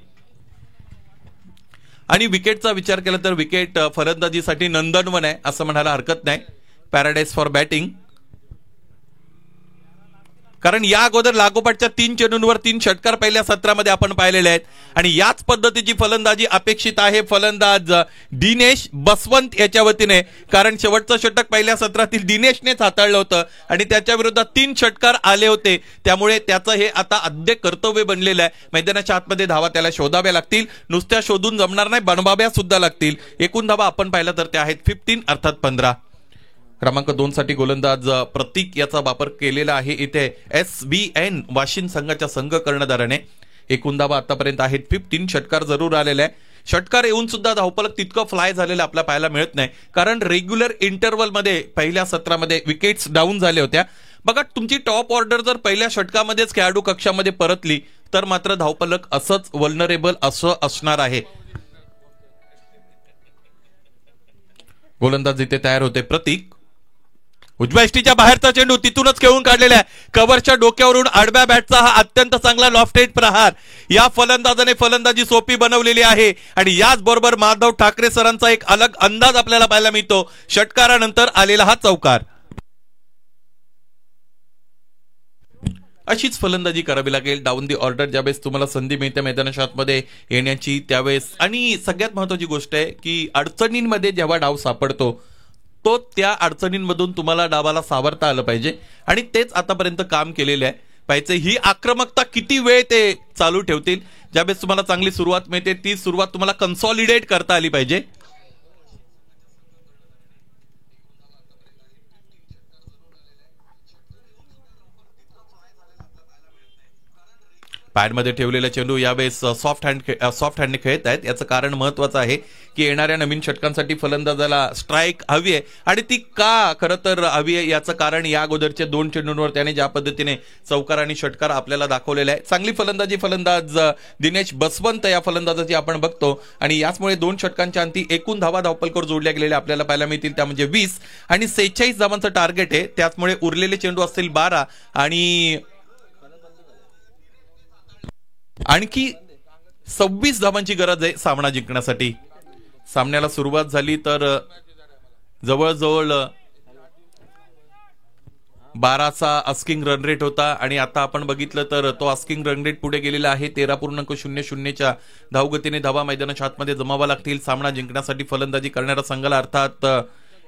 आणि विकेटचा विचार केला तर विकेट फलंदाजीसाठी नंदनवन आहे असं म्हणायला हरकत नाही, पॅराडाईज फॉर बॅटिंग. कारण या अगोदर लागोपाठच्या 3 चेंडूंवर 3 षटकार पहिल्या सत्रामध्ये आपण पाहिलेले आहेत आणि याच पद्धतीची फलंदाजी अपेक्षित आहे फलंदाज दिनेश बसवंत याच्या वतीने. कारण शेवटचं षटक पहिल्या सत्रातील दिनेशनेच हाताळलं होतं आणि त्याच्या विरोधात 3 षटकार आले होते, त्यामुळे त्याचं हे आता अद्य कर्तव्य बनलेलं आहे. मैदानाच्या आतमध्ये धावा त्याला शोधाव्या लागतील, नुसत्या शोधून जमणार नाही, बनवाव्या सुद्धा लागतील. एकूण धावा आपण पाहिलं तर त्या आहेत 15 अर्थात 15. क्रमांक 2 साठी गोलंदाज प्रतीक याचा वापर केलेला आहे इथे SBN वाशिम संघाच्या संघ कर्णधाराने. एकूण धावा आतापर्यंत आहेत 15. षटकार जरूर आलेला आहे, षटकार येऊन सुद्धा धावफलक तितकं फ्लाय झालेलं आपल्याला पाहायला मिळत नाही, कारण रेग्युलर इंटरव्हल मध्ये पहिल्या सत्रामध्ये विकेट्स डाऊन झाल्या होत्या. बघा, तुमची टॉप ऑर्डर जर पहिल्या षटकामध्येच खेळाडू कक्षामध्ये परतली तर मात्र धावफलक असंच वल्नरेबल असं असणार आहे. गोलंदाज इथे तयार होते प्रतीक. उजव्या यष्टीच्या बाहेरचा चेंडू तिथूनच खेळून काढलेला आहे, कव्हरच्या डोक्यावरून आडव्या बॅटचा हा अत्यंत चांगला लॉफ्टेड प्रहार. या फलंदाजाने फलंदाजी सोपी बनवलेली आहे आणि याच बरोबर माधव ठाकरे सरांचा एक अलग अंदाज आपल्याला पाहायला मिळतो. षटकारानंतर आलेला हा चौकार. अशीच फलंदाजी करावी लागेल डाऊन दी ऑर्डर ज्यावेळेस तुम्हाला संधी मिळते मैदानाच्या आतमध्ये येण्याची त्यावेळेस. आणि सगळ्यात महत्वाची गोष्ट आहे की अडचणींमध्ये जेव्हा डाव सापडतो तो त्या अडचणींमधून तुम्हाला डावाला सावरता आलं पाहिजे आणि तेच आतापर्यंत काम केलेलं आहे. पाहिजे ही आक्रमकता किती वेळ ते चालू ठेवतील, ज्यावेळेस तुम्हाला चांगली सुरुवात मिळते ती सुरुवात तुम्हाला कन्सॉलिडेट करता आली पाहिजे. पॅडमध्ये ठेवलेला चेंडू यावेळेस सॉफ्ट हँडने खेळत आहेत. याचं कारण महत्वाचं आहे की येणाऱ्या नवीन षटकांसाठी फलंदाजाला स्ट्राईक हवी आहे आणि ती का खरं तर हवी आहे याचं कारण या अगोदरच्या 2 चेंडूंवर त्याने ज्या पद्धतीने चौकार आणि षटकार आपल्याला दाखवलेला आहे. चांगली फलंदाजी फलंदाज दिनेश बसवंत या फलंदाजाची आपण बघतो आणि याचमुळे 2 षटकांच्या अंती एकूण धावा धावपलकर जोडल्या गेलेल्या आपल्याला पाहायला मिळतील, त्या म्हणजे 20 आणि 46 धावांचं टार्गेट आहे. त्याचमुळे उरलेले चेंडू असतील 12 आणि आणखी 26 धावांची गरज आहे सामना जिंकण्यासाठी. सामन्याला सुरुवात झाली तर जवळजवळ 12चा आस्किंग रन रेट होता आणि आता आपण बघितलं तर तो आस्किंग रन रेट पुढे गेलेला आहे. 13.00च्या धावगतीने धावा मैदानाच्या आतमध्ये जमावा लागतील सामना जिंकण्यासाठी फलंदाजी करणाऱ्या संघाला, अर्थात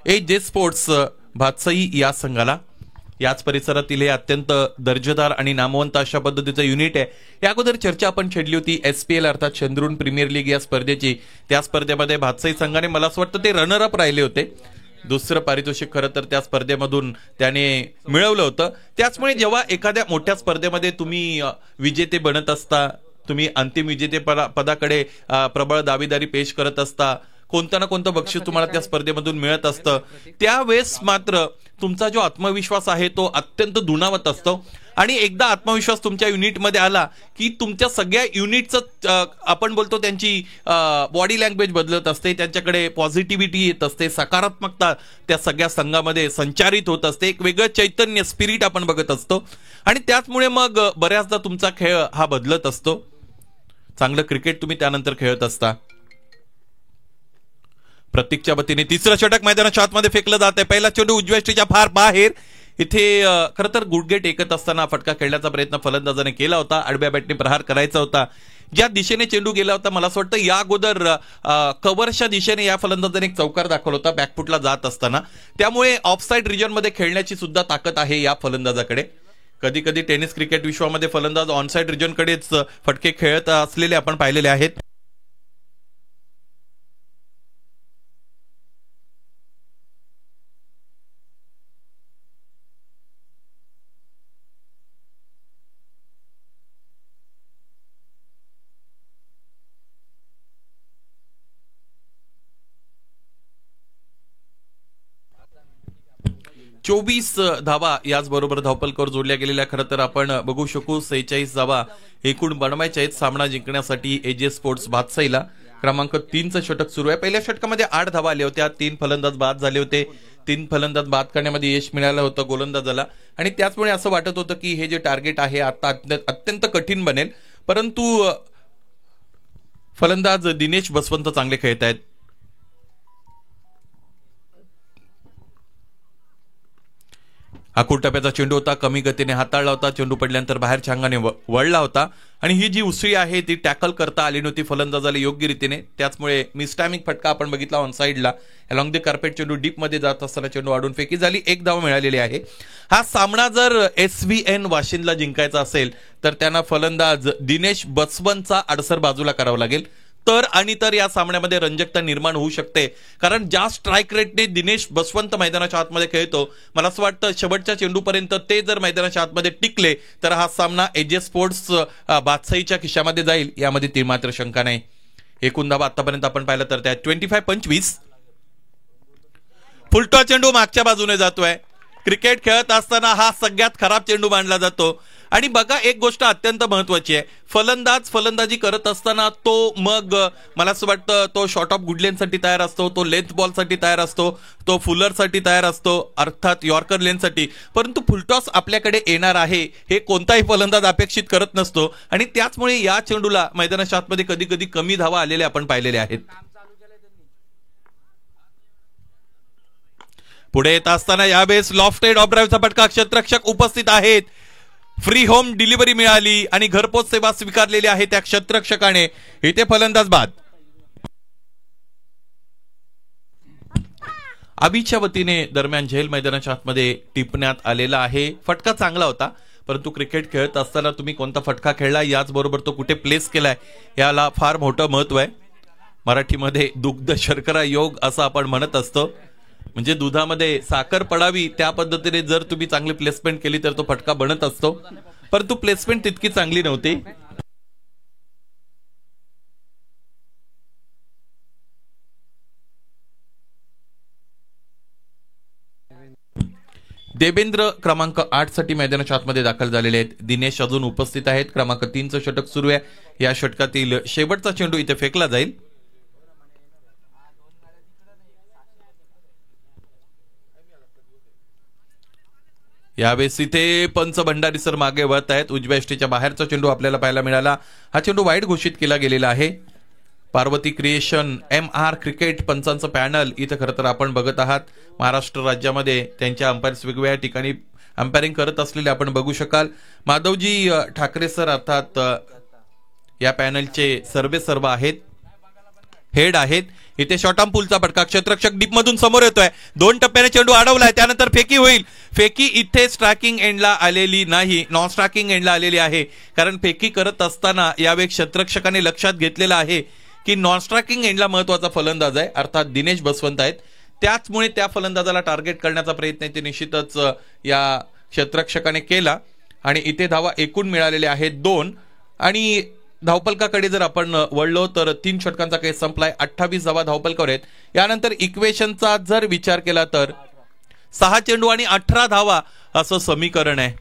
AJ स्पोर्ट्स भातसई या संघाला. याच परिसरातील हे अत्यंत दर्जेदार आणि नामवंत अशा पद्धतीचं युनिट आहे. या अगोदर चर्चा आपण छेडली होती SPL अर्थात चंद्रून प्रीमियर लीग या स्पर्धेची. त्या स्पर्धेमध्ये भातसई संघाने मला असं वाटतं ते रनर अप राहिले होते. दुसरं पारितोषिक खरं तर त्या स्पर्धेमधून त्याने मिळवलं होतं. त्याचमुळे जेव्हा एखाद्या मोठ्या स्पर्धेमध्ये तुम्ही विजेते बनत असता, तुम्ही अंतिम विजेते पदाकडे प्रबळ दावेदारी पेश करत असता, कोणतं ना कोणतं बक्षीस तुम्हाला त्या स्पर्धेमधून मिळत असतं. त्यावेळेस मात्र तुमचा जो आत्मविश्वास आहे तो अत्यंत दुणावत असतो. आणि एकदा आत्मविश्वास तुमच्या युनिटमध्ये आला की तुमच्या सगळ्या युनिटचं आपण बोलतो त्यांची बॉडी लँग्वेज बदलत असते, त्यांच्याकडे पॉझिटिव्हिटी येत असते, सकारात्मकता त्या सगळ्या संघामध्ये संचारित होत असते, एक वेगळं चैतन्य स्पिरिट आपण बघत असतो. आणि त्याचमुळे मग बऱ्याचदा तुमचा खेळ हा बदलत असतो. चांगलं क्रिकेट तुम्ही त्यानंतर खेळत असता. प्रतीकच्या वतीने तिसरं षटक मैदानाच्या आतमध्ये फेकलं जात आहे. पहिला चेंडू उजव्या यष्टीच्या फार बाहेर. इथे खरं तर गुडघे टेकत असताना फटका खेळण्याचा प्रयत्न फलंदाजाने केला होता. आडव्या बॅटने प्रहार करायचा होता. ज्या दिशेने चेंडू गेला होता मला असं वाटतं या अगोदर कव्हरच्या दिशेने या फलंदाजाने एक चौकार दाखवला होता बॅकफुटला जात असताना. त्यामुळे ऑफसाईड रिजनमध्ये खेळण्याची सुद्धा ताकद आहे या फलंदाजाकडे. कधी कधी टेनिस क्रिकेट विश्वामध्ये फलंदाज ऑनसाईड रिजनकडेच फटके खेळत असलेले आपण पाहिलेले आहेत. चोवीस धावा याचबरोबर धावपलकावर जोडल्या गेलेल्या. खरं तर आपण बघू शकू 46 धावा एकूण बनवायच्या आहेत सामना जिंकण्यासाठी एजे स्पोर्ट्स भातसाईला. क्रमांक 3चं षटक सुरू आहे. पहिल्या षटकामध्ये 8 धावा आल्या होत्या. 3 फलंदाज बाद झाले होते. 3 फलंदाज बाद करण्यामध्ये यश मिळालं होतं गोलंदाजाला. आणि त्याचमुळे असं वाटत होतं की हे जे टार्गेट आहे आता अत्यंत कठीण बनेल. परंतु फलंदाज दिनेश बसवंत चांगले खेळत आहेत. आखूड टप्प्याचा चेंडू होता. कमी गतीने हाताळला होता. चेंडू पडल्यानंतर बाहेरच्या अंगाने वळला होता. आणि ही जी उसळी आहे ती टॅकल करता आली नव्हती फलंदाजाला योग्य रीतीने. त्याचमुळे मिसटायमिंग फटका आपण बघितला ऑन साईडला. अलॉंग द कार्पेट चेंडू डीप मध्ये जात असताना चेंडू आडून फेकी झाली. 1 धाव मिळालेली आहे. हा सामना जर SVN वाशिंदला जिंकायचा असेल तर त्यांना फलंदाज दिनेश बसवंतचा अडसर बाजूला करावा लागेल. तर या सामन्यामध्ये रंजकता निर्माण होऊ शकते. कारण ज्या स्ट्राईक रेटने दिनेश बसवंत मैदानाच्या आतमध्ये खेळतो मला असं वाटतं शेवटच्या चेंडूपर्यंत ते जर मैदानाच्या आतमध्ये टिकले तर हा सामना एजे स्पोर्ट्स बादशाहीच्या खिशामध्ये जाईल यामध्ये ती मात्र शंका नाही. एकूण धावा आतापर्यंत आपण पाहिलं तर त्या 25-25. फुलटॉ चेंडू मागच्या बाजूने जातोय. क्रिकेट खेळत असताना हा सगळ्यात खराब चेंडू मानला जातो. आणि बघा एक गोष्ट अत्यंत महत्वाची आहे. फलंदाजी करत असताना तो मग मला असं वाटतं तो शॉर्ट ऑफ गुडलेनसाठी तयार असतो, तो लेंथ बॉलसाठी तयार असतो, तो फुलरसाठी तयार असतो, अर्थात यॉर्कर लेनसाठी. परंतु फुलटॉस आपल्याकडे येणार आहे हे कोणताही फलंदाज अपेक्षित करत नसतो. आणि त्याचमुळे या चेंडूला मैदानाच्या आतमध्ये कधी कधी कमी धावा आलेल्या आपण पाहिलेले आहेत. पुढे येत असताना यावेळेस लॉफ्टेड ऑफ ड्राईव्हचा फटका. क्षेत्ररक्षक उपस्थित आहेत. फ्री होम डिलिव्हरी मिळाली आणि घरपोच सेवा स्वीकारलेली आहे त्या क्षेत्ररक्षकाने. इथे फलंदाज बाद. अभिच्या वतीने दरम्यान झेल मैदानाच्या आतमध्ये टिपण्यात आलेला आहे. फटका चांगला होता परंतु क्रिकेट खेळत असताना तुम्ही कोणता फटका खेळला याचबरोबर तो कुठे प्लेस केलाय याला फार मोठं महत्व आहे. मराठीमध्ये दुग्ध शर्करा योग असं आपण म्हणत असतो. म्हणजे दुधामध्ये साखर पडावी त्या पद्धतीने जर तुम्ही चांगली प्लेसमेंट केली तर तो फटका बनत असतो. परंतु प्लेसमेंट तितकी चांगली नव्हती. देवेंद्र क्रमांक 8 साठी मैदानाच्या आतमध्ये दाखल झालेले आहेत. दिनेश अजून उपस्थित आहेत. क्रमांक 3चं षटक सुरू आहे. या षटकातील शेवटचा चेंडू इथे फेकला जाईल. यावेळेस इथे पंच भंडारी सर मागे वळत आहेत. उजव्या यष्टीच्या बाहेरचा चेंडू आपल्याला पाहायला मिळाला. हा चेंडू वाईड घोषित केला गेलेला आहे. पार्वती क्रिएशन MR क्रिकेट पंचांचं पॅनल इथं खरं तर आपण बघत आहात. महाराष्ट्र राज्यामध्ये त्यांच्या अंपायर्स वेगवेगळ्या ठिकाणी अंपायरिंग करत असलेले आपण बघू शकाल. माधवजी ठाकरे सर अर्थात या पॅनलचे सर्व आहेत, हेड आहेत. इथे शॉर्ट आर्म पुलचा फटका. क्षेत्ररक्षक डीप मधून समोर येतोय. 2 टप्प्याने चेंडू अडवलाय. त्यानंतर फेकी होईल. फेकी इथे स्ट्रायकिंग एंडला आलेली नाही, नॉन स्ट्रायकिंग एंडला आलेली आहे. कारण फेकी करत असताना यावेळी क्षेत्ररक्षकाने लक्षात घेतलेलं आहे की नॉन स्ट्रायकिंग एंडला महत्वाचा फलंदाज आहे अर्थात दिनेश बसवंत आहेत. त्याचमुळे त्या फलंदाजाला टार्गेट करण्याचा प्रयत्न ते निश्चितच या क्षेत्ररक्षकाने केला. आणि इथे धावा एकूण मिळालेले आहेत 2. आणि धावपलकाकडे जर आपण वळलो तर 3 षटकांचा खेळ संपलाय. 28 धावा धावपलकावर आहेत. यानंतर इक्वेशनचा जर विचार केला तर 6 चेंडू आणि 18 धावा असं समीकरण आहे.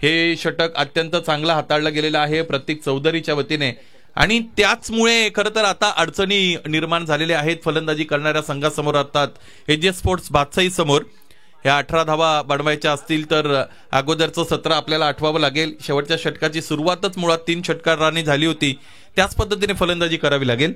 हे षटक अत्यंत चांगलं हाताळलं गेलेलं आहे प्रतीक चौधरीच्या वतीने आणि त्याचमुळे खरं तर आता अडचणी निर्माण झालेल्या आहेत फलंदाजी करणाऱ्या संघासमोर. असतात एजे स्पोर्ट्स बादशाही समोर. ह्या 18 धावा बनवायच्या असतील तर अगोदरचं सत्र आपल्याला आठवावं लागेल. शेवटच्या षटकाची सुरुवातच मुळात 3 षटकारांनी झाली होती. त्याच पद्धतीने फलंदाजी करावी लागेल.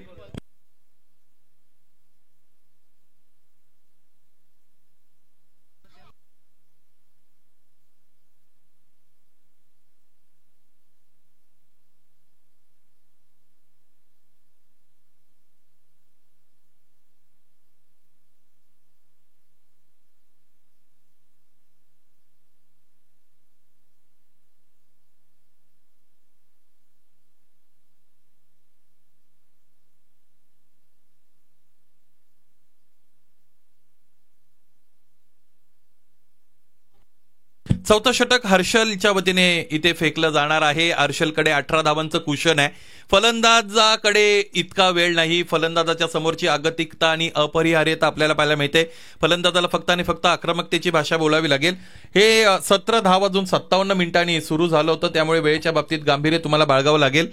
चौथं षटक हर्षलच्या वतीने इथे फेकलं जाणार आहे. हर्षलकडे 18 धावांचं कुशन आहे. फलंदाजाकडे इतका वेळ नाही. फलंदाजाच्या समोरची आगतिकता आणि अपरिहार्यता आपल्याला पाहायला मिळते. फलंदाजाला फक्त आणि फक्त आक्रमकतेची भाषा बोलावी लागेल. हे सत्र धाव अजून 57 मिनिटांनी सुरू झालं होतं त्यामुळे वेळेच्या बाबतीत गांभीर्य तुम्हाला बाळगावं लागेल.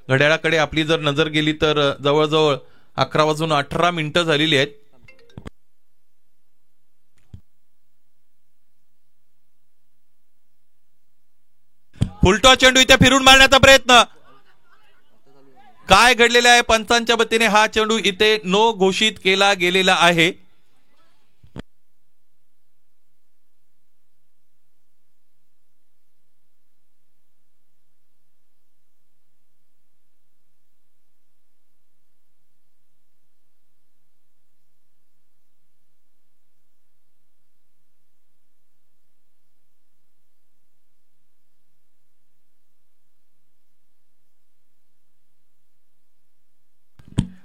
घड्याळाकडे आपली जर नजर गेली तर जवळजवळ 11:18 झालेली आहेत. फुलटॉ चेंडू इथे फिरून मारण्याचा प्रयत्न. काय घडलेलं आहे पंचांच्या वतीने हा चेंडू इथे नो घोषित केला गेलेला आहे.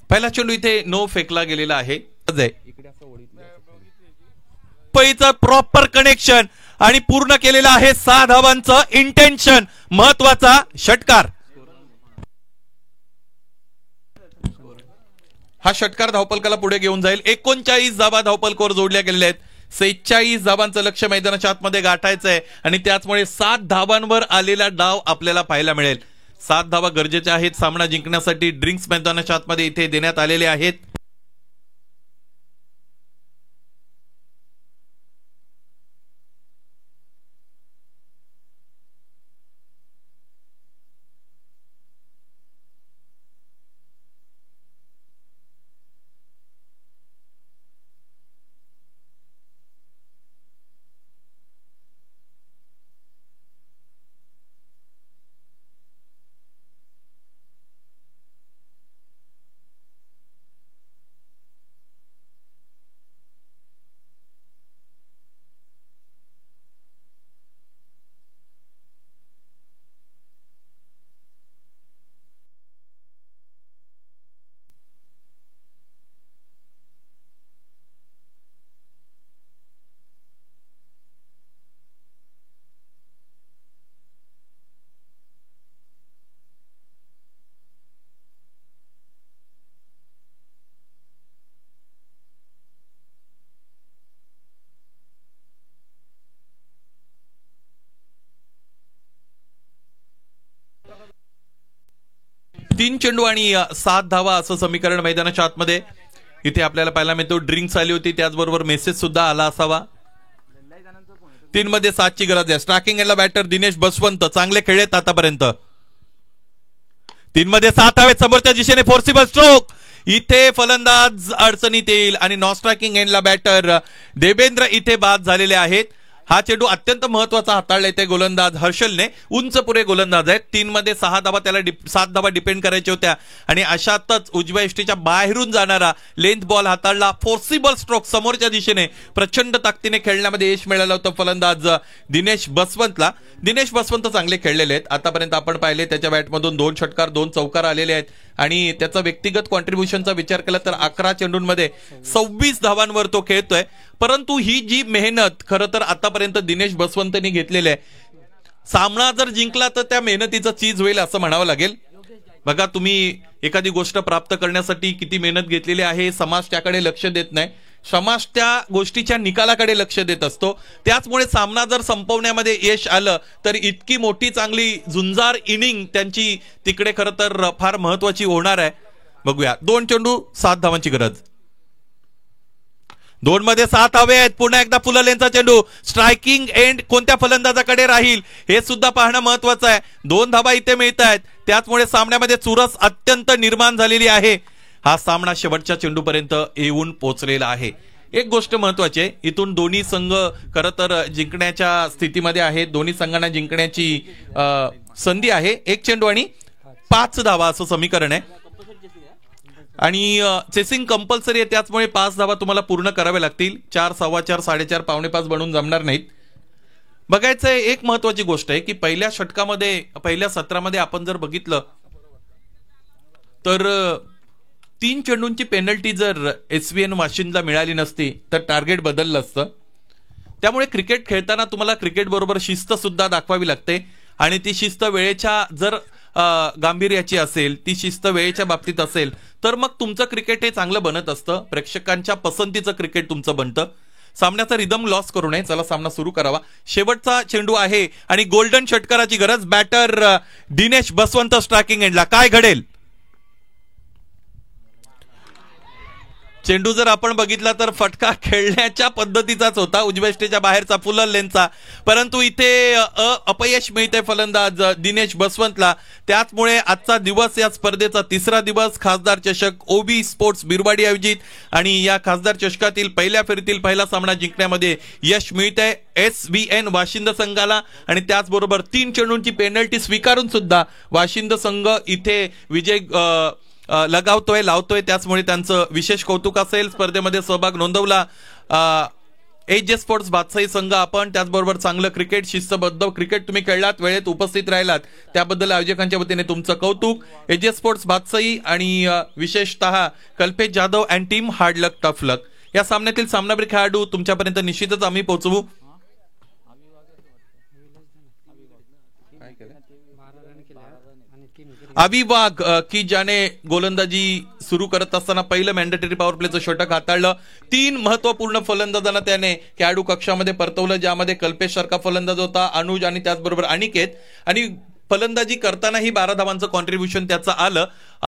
पहिला चेंडू इथे नो फेकला गेलेला आहे. पैचं प्रॉपर कनेक्शन आणि पूर्ण केलेलं आहे 6 धावांचं इंटेन्शन. महत्वाचा षटकार. हा षटकार धावपलकाला पुढे घेऊन जाईल. 39 धावा धावपलकावर जोडल्या गेलेल्या आहेत. 46 धावांचं लक्ष्य मैदानाच्या आतमध्ये गाठायचं आहे आणि त्याचमुळे 7 धावांवर आलेला डाव आपल्याला पाहायला मिळेल. 7 धावा गरजेच्या आहेत सामना जिंकण्यासाठी. ड्रिंक्स मैदानाच्या आतमध्ये इथे देण्यात आलेले आहेत. तीन चेंडू आणि 7 धावा असं समीकरण मैदानाच्या आतमध्ये इथे आपल्याला पाहायला मिळतो. ड्रिंक्स आली होती त्याचबरोबर मेसेज सुद्धा आला असावा. 3 मध्ये 7 ची गरज आहे. स्ट्रायकिंग एंडला बॅटर दिनेश बसवंत चांगले खेळलेत आतापर्यंत. 3 मध्ये 7 हवेत समोरच्या दिशेने फोर्सिबल स्ट्रोक. इथे फलंदाज अडचणीत येईल आणि नॉन स्ट्रायकिंग एंडला बॅटर देवेंद्र इथे बाद झालेले आहेत. हा चेंडू अत्यंत महत्वाचा हाताळला येते गोलंदाज हर्षलने. उंच पुरे गोलंदाज आहेत. 3 मध्ये 6 धावा त्याला 7 धावा डिपेंड करायच्या होत्या आणि अशातच उजव्या यष्टीच्या बाहेरून जाणारा लेंथ बॉल हाताळला. फोर्सिबल स्ट्रोक समोरच्या दिशेने प्रचंड ताकदीने खेळण्यामध्ये यश मिळालं होतं फलंदाज दिनेश बसवंतला. दिनेश बसवंत चांगले खेळलेले आहेत आतापर्यंत. आपण पाहिले त्याच्या बॅटमधून 2 षटकार 2 चौकार आलेले आहेत आणि त्याचा व्यक्तिगत कॉन्ट्रीब्युशनचा विचार केला तर 11 चेंडूंमध्ये 26 धावांवर तो खेळतोय. परंतु ही जी मेहनत खरं तर आतापर्यंत दिनेश बसवंतनी घेतलेली आहे, सामना जर जिंकला तर त्या मेहनतीचं चीज होईल असं म्हणावं लागेल. बघा तुम्ही एखादी गोष्ट प्राप्त करण्यासाठी किती मेहनत घेतलेली आहे, समाज त्याकडे लक्ष देत नाही, समाज त्या गोष्टीच्या निकालाकडे लक्ष देत असतो. त्याचमुळे सामना जर संपवण्यामध्ये यश आलं तर इतकी मोठी चांगली झुंजार इनिंग त्यांची तिकडे खरं तर फार महत्वाची होणार आहे. बघूया, 2 चेंडू 7 धावांची गरज. 2 मध्ये 7 हवे आहेत. पुन्हा एकदा फुललेंचा चेंडू, स्ट्रायकिंग एंड कोणत्या फलंदाजाकडे राहील हे सुद्धा पाहणं महत्वाचं आहे. 2 धावा इथे मिळत आहेत, त्याचमुळे सामन्यामध्ये चुरस अत्यंत निर्माण झालेली आहे. हा सामना शेवटच्या चेंडूपर्यंत येऊन पोहोचलेला आहे. एक गोष्ट महत्वाची आहे, इथून दोन्ही संघ खरं तर जिंकण्याच्या स्थितीमध्ये आहेत. दोन्ही संघांना जिंकण्याची संधी आहे. 1 चेंडू आणि 5 धावा असं समीकरण आहे आणि चेसिंग कंपल्सरी आहे, त्याचमुळे 5 धावा तुम्हाला पूर्ण कराव्या लागतील. 4, 4.25, 4.5, 4.25 बनून जमणार नाहीत. बघायचंय एक महत्वाची गोष्ट आहे की पहिल्या षटकामध्ये, पहिल्या सत्रामध्ये आपण जर बघितलं तर 3 चेंडूंची पेनल्टी जर SVN वाशिंदला मिळाली नसती तर टार्गेट बदललं असतं. त्यामुळे क्रिकेट खेळताना तुम्हाला क्रिकेट बरोबर शिस्त सुद्धा दाखवावी लागते आणि ती शिस्त वेळेच्या जर गांभीर्याची असेल, ती शिस्त वेळेच्या बाबतीत असेल तर मग तुमचं क्रिकेट हे चांगलं बनत असतं, प्रेक्षकांच्या पसंतीचं क्रिकेट तुमचं बनतं. सामन्याचा रिदम लॉस करू नये. चला सामना सुरू करावा. शेवटचा चेंडू आहे आणि गोल्डन षटकाराची गरज. बॅटर दिनेश बसवंत स्ट्रायकिंग एंडला. काय घडेल? चेंडू जर आपण बघितला तर फटका खेळण्याच्या पद्धतीचाच होता, उजव्या स्टेच्या बाहेरचा फुलर लेनचा, परंतु इथे अपयश मिळते फलंदाज दिनेश बसवंतला. त्याचमुळे आजचा दिवस, या स्पर्धेचा 3रा दिवस, खासदार चषक OB स्पोर्ट्स बिरवाडी आयोजित आणि या खासदार चषकातील पहिल्या फेरीतील पहिला सामना जिंकण्यामध्ये यश मिळतंय SVN वाशिंद संघाला आणि त्याचबरोबर 3 चेंडूंची पेनल्टी स्वीकारून सुद्धा वाशिंद संघ इथे विजय लगावतोय, लावतोय. त्याचमुळे त्यांचं विशेष कौतुक असेल. स्पर्धेमध्ये सहभाग नोंदवला AJ स्पोर्ट्स भातसाई संघ आपण, त्याचबरोबर चांगलं क्रिकेट, शिस्तबद्ध क्रिकेट तुम्ही खेळलात, वेळेत उपस्थित राहिलात, त्याबद्दल आयोजकांच्या वतीने तुमचं कौतुक. AJ स्पोर्ट्स भातसाई आणि विशेषतः Kalpesh Jadhav and team, hard luck tough luck. या सामन्यातील सामनावीर खेळाडू तुमच्यापर्यंत निश्चितच आम्ही पोहोचवू. अभि वाघ की ज्याने गोलंदाजी सुरू करत असताना पहिलं मॅन्डेटरी पॉवर प्लेचं षटक हाताळलं. 3 महत्वपूर्ण फलंदाजांना त्याने खेळाडू कक्षामध्ये परतवलं, ज्यामध्ये कल्पेश सारखा फलंदाज होता, अनुज आणि त्याचबरोबर अनिकेत, आणि फलंदाजी करतानाही 12 धावांचं कॉन्ट्रीब्युशन त्याचं आलं.